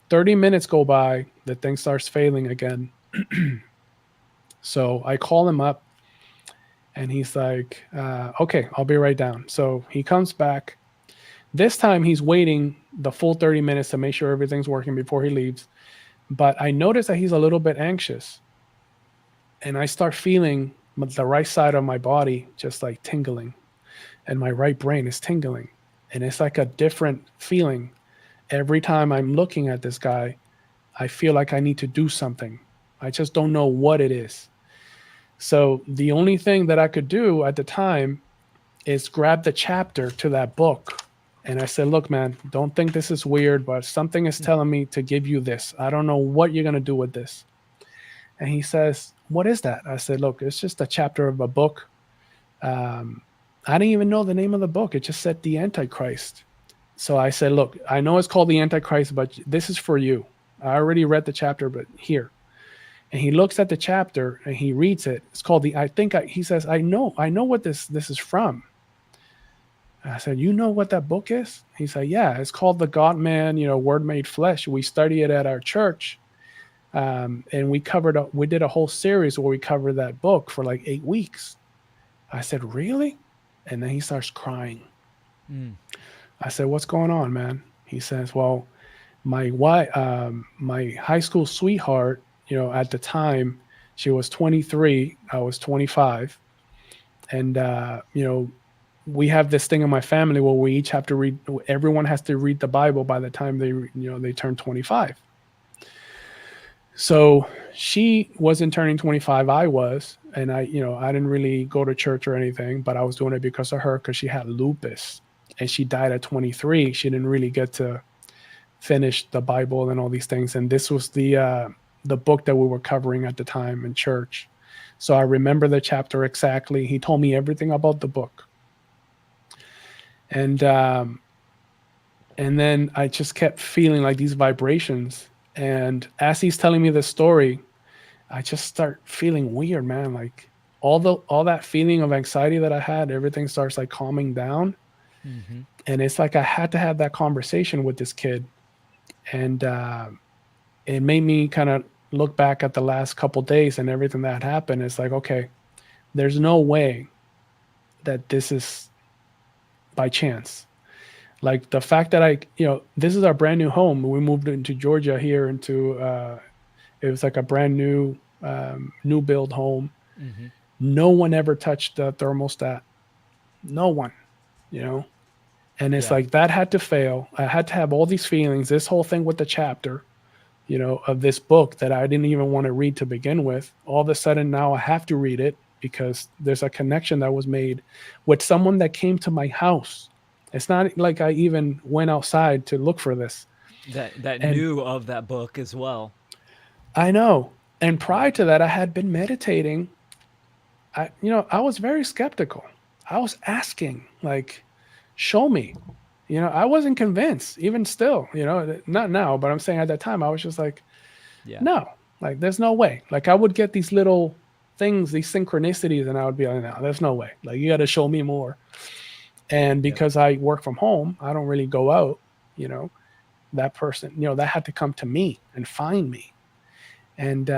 30 minutes go by, the thing starts failing again. So I call him up, and he's like, okay, I'll be right down. So he comes back. This time he's waiting the full 30 minutes to make sure everything's working before he leaves. But I notice that he's a little bit anxious. And I start feeling the right side of my body just like tingling. And my right brain is tingling. And it's like a different feeling. Every time I'm looking at this guy, I feel like I need to do something. I just don't know what it is. So the only thing that I could do at the time is grab the chapter to that book. And I said, look, man, don't think this is weird, but something is telling me to give you this. I don't know what you're going to do with this. And he says, what is that? I said, look, it's just a chapter of a book. I didn't even know the name of the book. It just said the Antichrist. So I said, look, I know it's called the Antichrist, but this is for you. I already read the chapter, but here. And he looks at the chapter and he reads it. It's called he says, I know what this is from. I said, you know what that book is? He said, yeah, it's called The God Man, Word Made Flesh. We study it at our church. And we did a whole series where we covered that book for like 8 weeks. I said, really? And then he starts crying. I said, what's going on, man? He says, well, my high school sweetheart, at the time, she was 23, I was 25. And, we have this thing in my family where we each have to read, everyone has to read the Bible by the time they turn 25. So she wasn't turning 25, I was, and I didn't really go to church or anything, but I was doing it because of her, because she had lupus and she died at 23. She didn't really get to finish the Bible and all these things. And this was the book that we were covering at the time in church. So I remember the chapter exactly. He told me everything about the book. And then I just kept feeling like these vibrations. And as he's telling me the story, I just start feeling weird, man. Like all that feeling of anxiety that I had, everything starts like calming down. Mm-hmm. And it's like I had to have that conversation with this kid. And it made me kind of look back at the last couple days and everything that happened. It's like, okay, there's no way that this is by chance. Like the fact that this is our brand new home. We moved into Georgia here it was like a brand new, new build home. Mm-hmm. No one ever touched the thermostat. No one, and it's like that had to fail. I had to have all these feelings, this whole thing with the chapter, of this book that I didn't even want to read to begin with. All of a sudden now I have to read it because there's a connection that was made with someone that came to my house. It's not like I even went outside to look for this. That knew of that book as well. I know. And prior to that, I had been meditating. I was very skeptical. I was asking, like, show me. I wasn't convinced, even still, not now, but I'm saying at that time, I was just like, no, like, there's no way. Like, I would get these little things, these synchronicities, and I would be like, no, there's no way. Like, you got to show me more. And because I work from home, I don't really go out, that person, that had to come to me and find me. And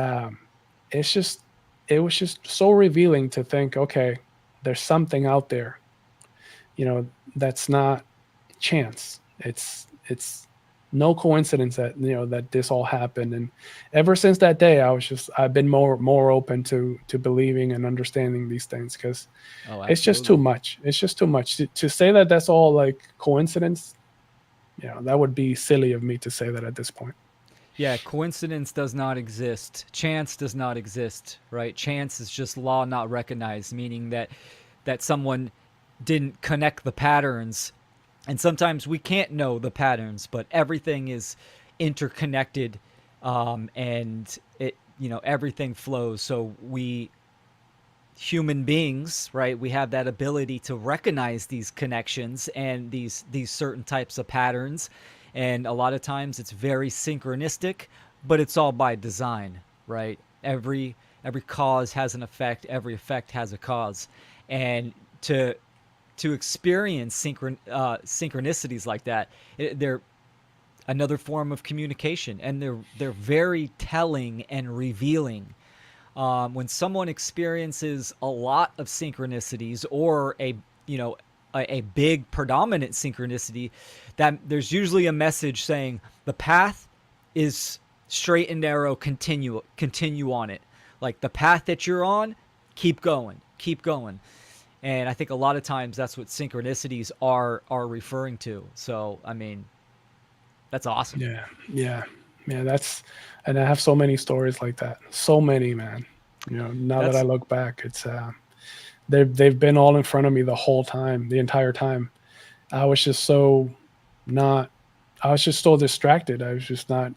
it's just, it was just so revealing to think, okay, there's something out there, you know, that's not chance. It's no coincidence that, you know, that this all happened. And ever since that day, I've been more open to believing and understanding these things, because Oh, it's just too absolutely. much. It's just too much to say that that's all like coincidence. You know, that would be silly of me to say that at this point. Yeah, coincidence does not exist. Chance does not exist, right? Chance is just law not recognized, meaning that someone didn't connect the patterns. And sometimes we can't know the patterns, but everything is interconnected, and it, you know, everything flows. So we human beings, right? We have that ability to recognize these connections and these certain types of patterns, and a lot of times it's very synchronistic, but it's all by design, right? Every cause has an effect, every effect has a cause, and to experience synchronicities like that, they're another form of communication, and they're very telling and revealing. When someone experiences a lot of synchronicities, or a, you know, a big predominant synchronicity, that there's usually a message saying the path is straight and narrow, continue on it. Like the path that you're on, keep going. And I think a lot of times that's what synchronicities are referring to. So I mean, that's awesome. Yeah, yeah, yeah. And I have so many stories like that. So many, man. You know, now that I That's look back, it's they've been all in front of me the whole time, the entire time. I was just so not. I was just so distracted. I was just not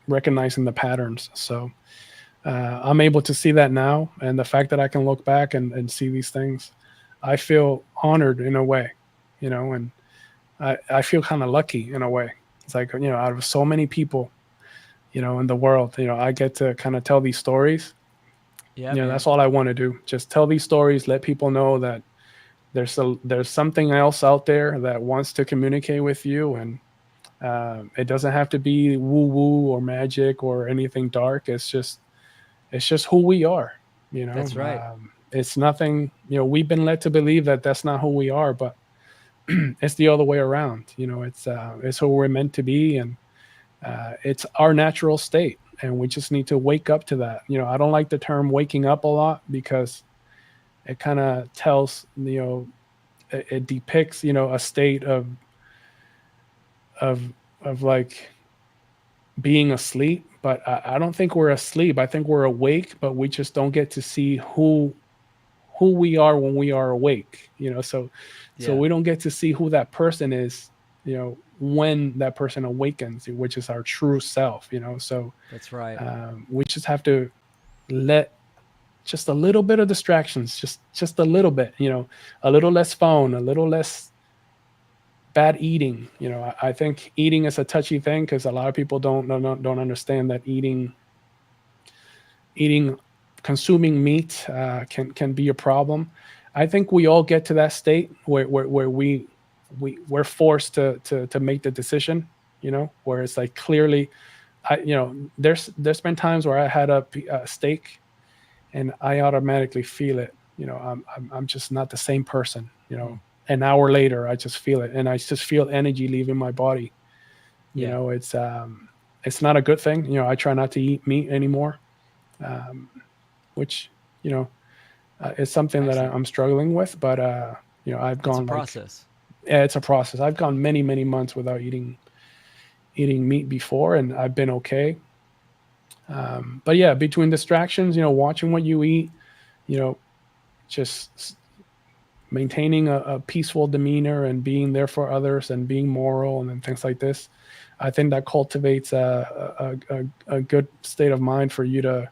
recognizing the patterns. So I'm able to see that now, and the fact that I can look back and see these things, I feel honored in a way, you know, and I feel kind of lucky in a way. It's like, you know, out of so many people, you know, in the world, you know, I get to kind of tell these stories. yeah, You know, man. that's all I want to do. Just tell these stories, let people know that there's something else out there that wants to communicate with you, and it doesn't have to be woo woo or magic or anything dark. It's just who we are. You know, That's right. it's nothing. You know, we've been led to believe that that's not who we are, but it's the other way around. You know, it's who we're meant to be, and it's our natural state, and we just need to wake up to that. You know, I don't like the term waking up a lot, because it kind of tells, you know, it depicts, you know, a state of of like being asleep. But I don't think we're asleep. I think we're awake, but we just don't get to see who we are when we are awake. You know, so Yeah, we don't get to see who that person is, you know, when that person awakens, which is our true self. You know, so that's right. we just have to let just a little bit of distractions, just a little bit, you know, a little less phone, a little less bad eating. You know, I think eating is a touchy thing, because a lot of people don't understand that eating consuming meat can be a problem. I think we all get to that state where we're forced to make the decision, you know, where it's like clearly, you know, there's been times where I had a steak, and I automatically feel it. You know, I'm just not the same person. You Hmm. know, an hour later, I just feel it, and I just feel energy leaving my body. You Yeah, know, it's not a good thing. You know, I try not to eat meat anymore, um, which, you know, is something that excellent. I'm struggling with. But you know, I've It's a gone like, process. yeah, it's a process. I've gone many months without eating meat before, and I've been okay. But yeah, between distractions, you know, watching what you eat, you know, just maintaining a peaceful demeanor and being there for others and being moral and then things like this, I think that cultivates a good state of mind for you to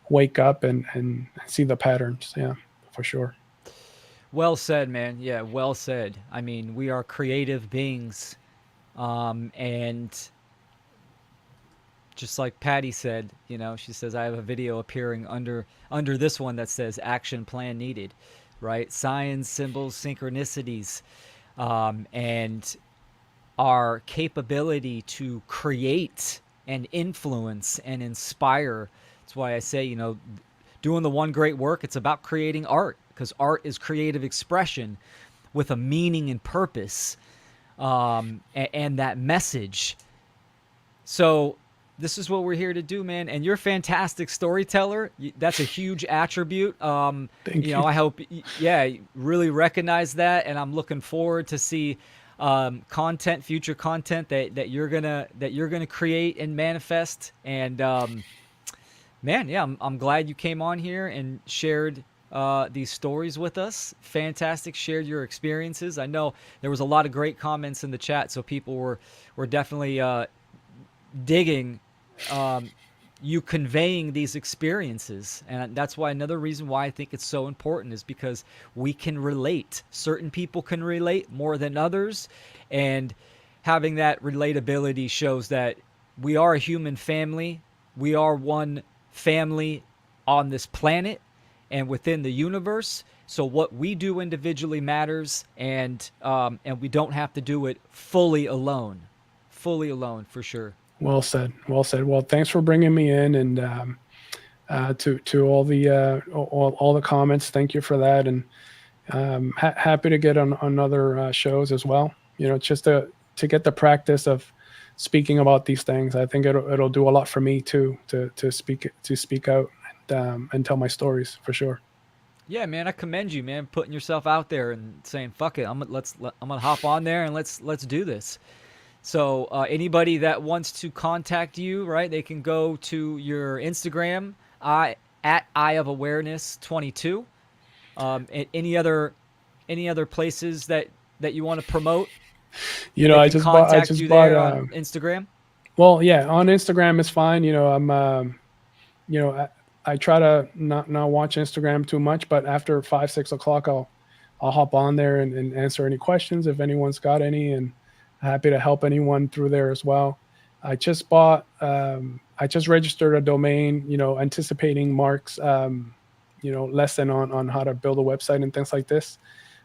wake up and see the patterns. Yeah, for sure. Well said, man. Yeah, well said. I mean, we are creative beings, and just like Patty said, you know, she says I have a video appearing under this one that says action plan needed, right? Signs, symbols, synchronicities, and our capability to create and influence and inspire. That's why I say, you know, doing the one great work. It's about creating art, because art is creative expression with a meaning and purpose, and that message. So this is what we're here to do, man. And you're a fantastic storyteller. That's a huge attribute. Thank you. I hope, you really recognize that. And I'm looking forward to see future content that you're gonna create and manifest. And man, yeah, I'm glad you came on here and shared these stories with us. Fantastic. Shared your experiences. I know there was a lot of great comments in the chat, so people were definitely digging you conveying these experiences. And that's why another reason why I think it's so important is because we can relate. Certain people can relate more than others, and having that relatability shows that we are a human family. We are one family on this planet and within the universe. So what we do individually matters, and we don't have to do it fully alone. Fully alone, for sure. Well said. Well said. Well, thanks for bringing me in, and to all the comments. Thank you for that, and happy to get on other shows as well. Just to get the practice of speaking about these things. I think it'll do a lot for me too, to speak out and tell my stories, for sure. Yeah, man, I commend you, man, putting yourself out there and saying, "Fuck it, I'm gonna hop on there and let's do this." So anybody that wants to contact you, right, they can go to your Instagram, at Eye of Awareness 22. Any other places that you want to promote? I just bought on Instagram. Well, yeah, on Instagram is fine. I try to not watch Instagram too much, but after 5-6 o'clock, I'll hop on there and answer any questions if anyone's got any, and happy to help anyone through there as well. I just registered a domain, anticipating Mark's, lesson on how to build a website and things like this.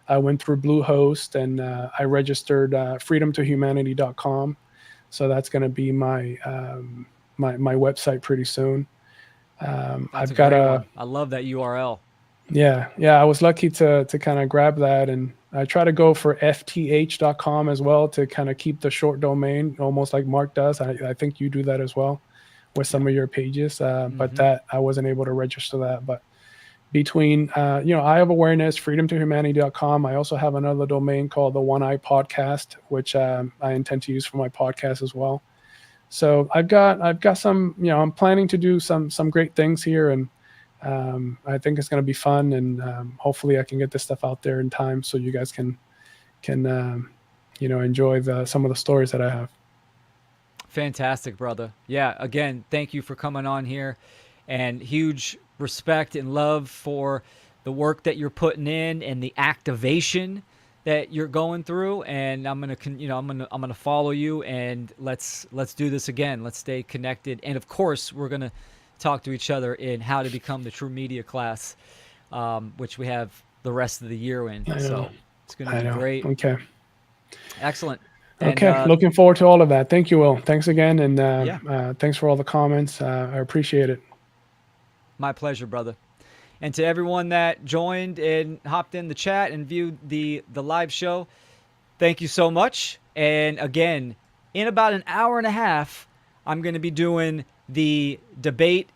I went through Bluehost, and I registered freedomtohumanity.com. So that's going to be my my website pretty soon. I've got I love that URL. Yeah. I was lucky to kind of grab that, and I try to go for fth.com as well to kind of keep the short domain, almost like Mark does. I think you do that as well with some of your pages, but that I wasn't able to register that. But between Eye of Awareness, freedomtohumanity.com, I also have another domain called the One Eye Podcast, which I intend to use for my podcast as well. So I've got some, I'm planning to do some great things here, and I think it's going to be fun, and hopefully I can get this stuff out there in time so you guys can enjoy some of the stories that I have. Fantastic, brother. Yeah, again, thank you for coming on here, and huge respect and love for the work that you're putting in and the activation that you're going through. And I'm gonna follow you, and let's do this again. Let's stay connected, and of course we're gonna talk to each other in how to become the True Media class, which we have the rest of the year in. So it's going to be great. Okay. Excellent. Okay. Looking forward to all of that. Thank you, Will. Thanks again. And thanks for all the comments. I appreciate it. My pleasure, brother. And to everyone that joined and hopped in the chat and viewed the live show, thank you so much. And again, in about an hour and a half, I'm going to be doing the debate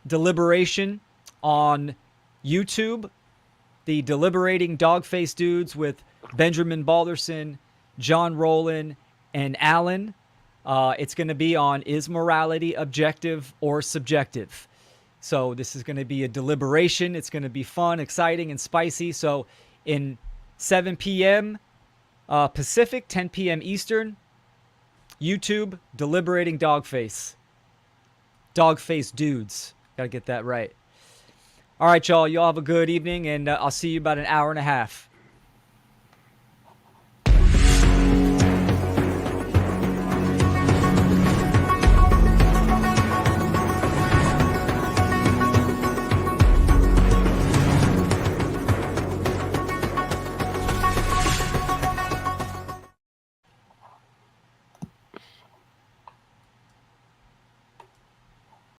deliberation on YouTube, the Deliberating Dogface Dudes with Benjamin Balderson, John Rowland, and Alan. It's going to be on, is morality objective or subjective? So this is going to be a deliberation. It's going to be fun, exciting, and spicy. So in 7 p.m. Pacific, 10 p.m. Eastern, YouTube, Deliberating Dogface. Dogface Dudes. Got to get that right. All right, y'all. Y'all have a good evening, and I'll see you about an hour and a half.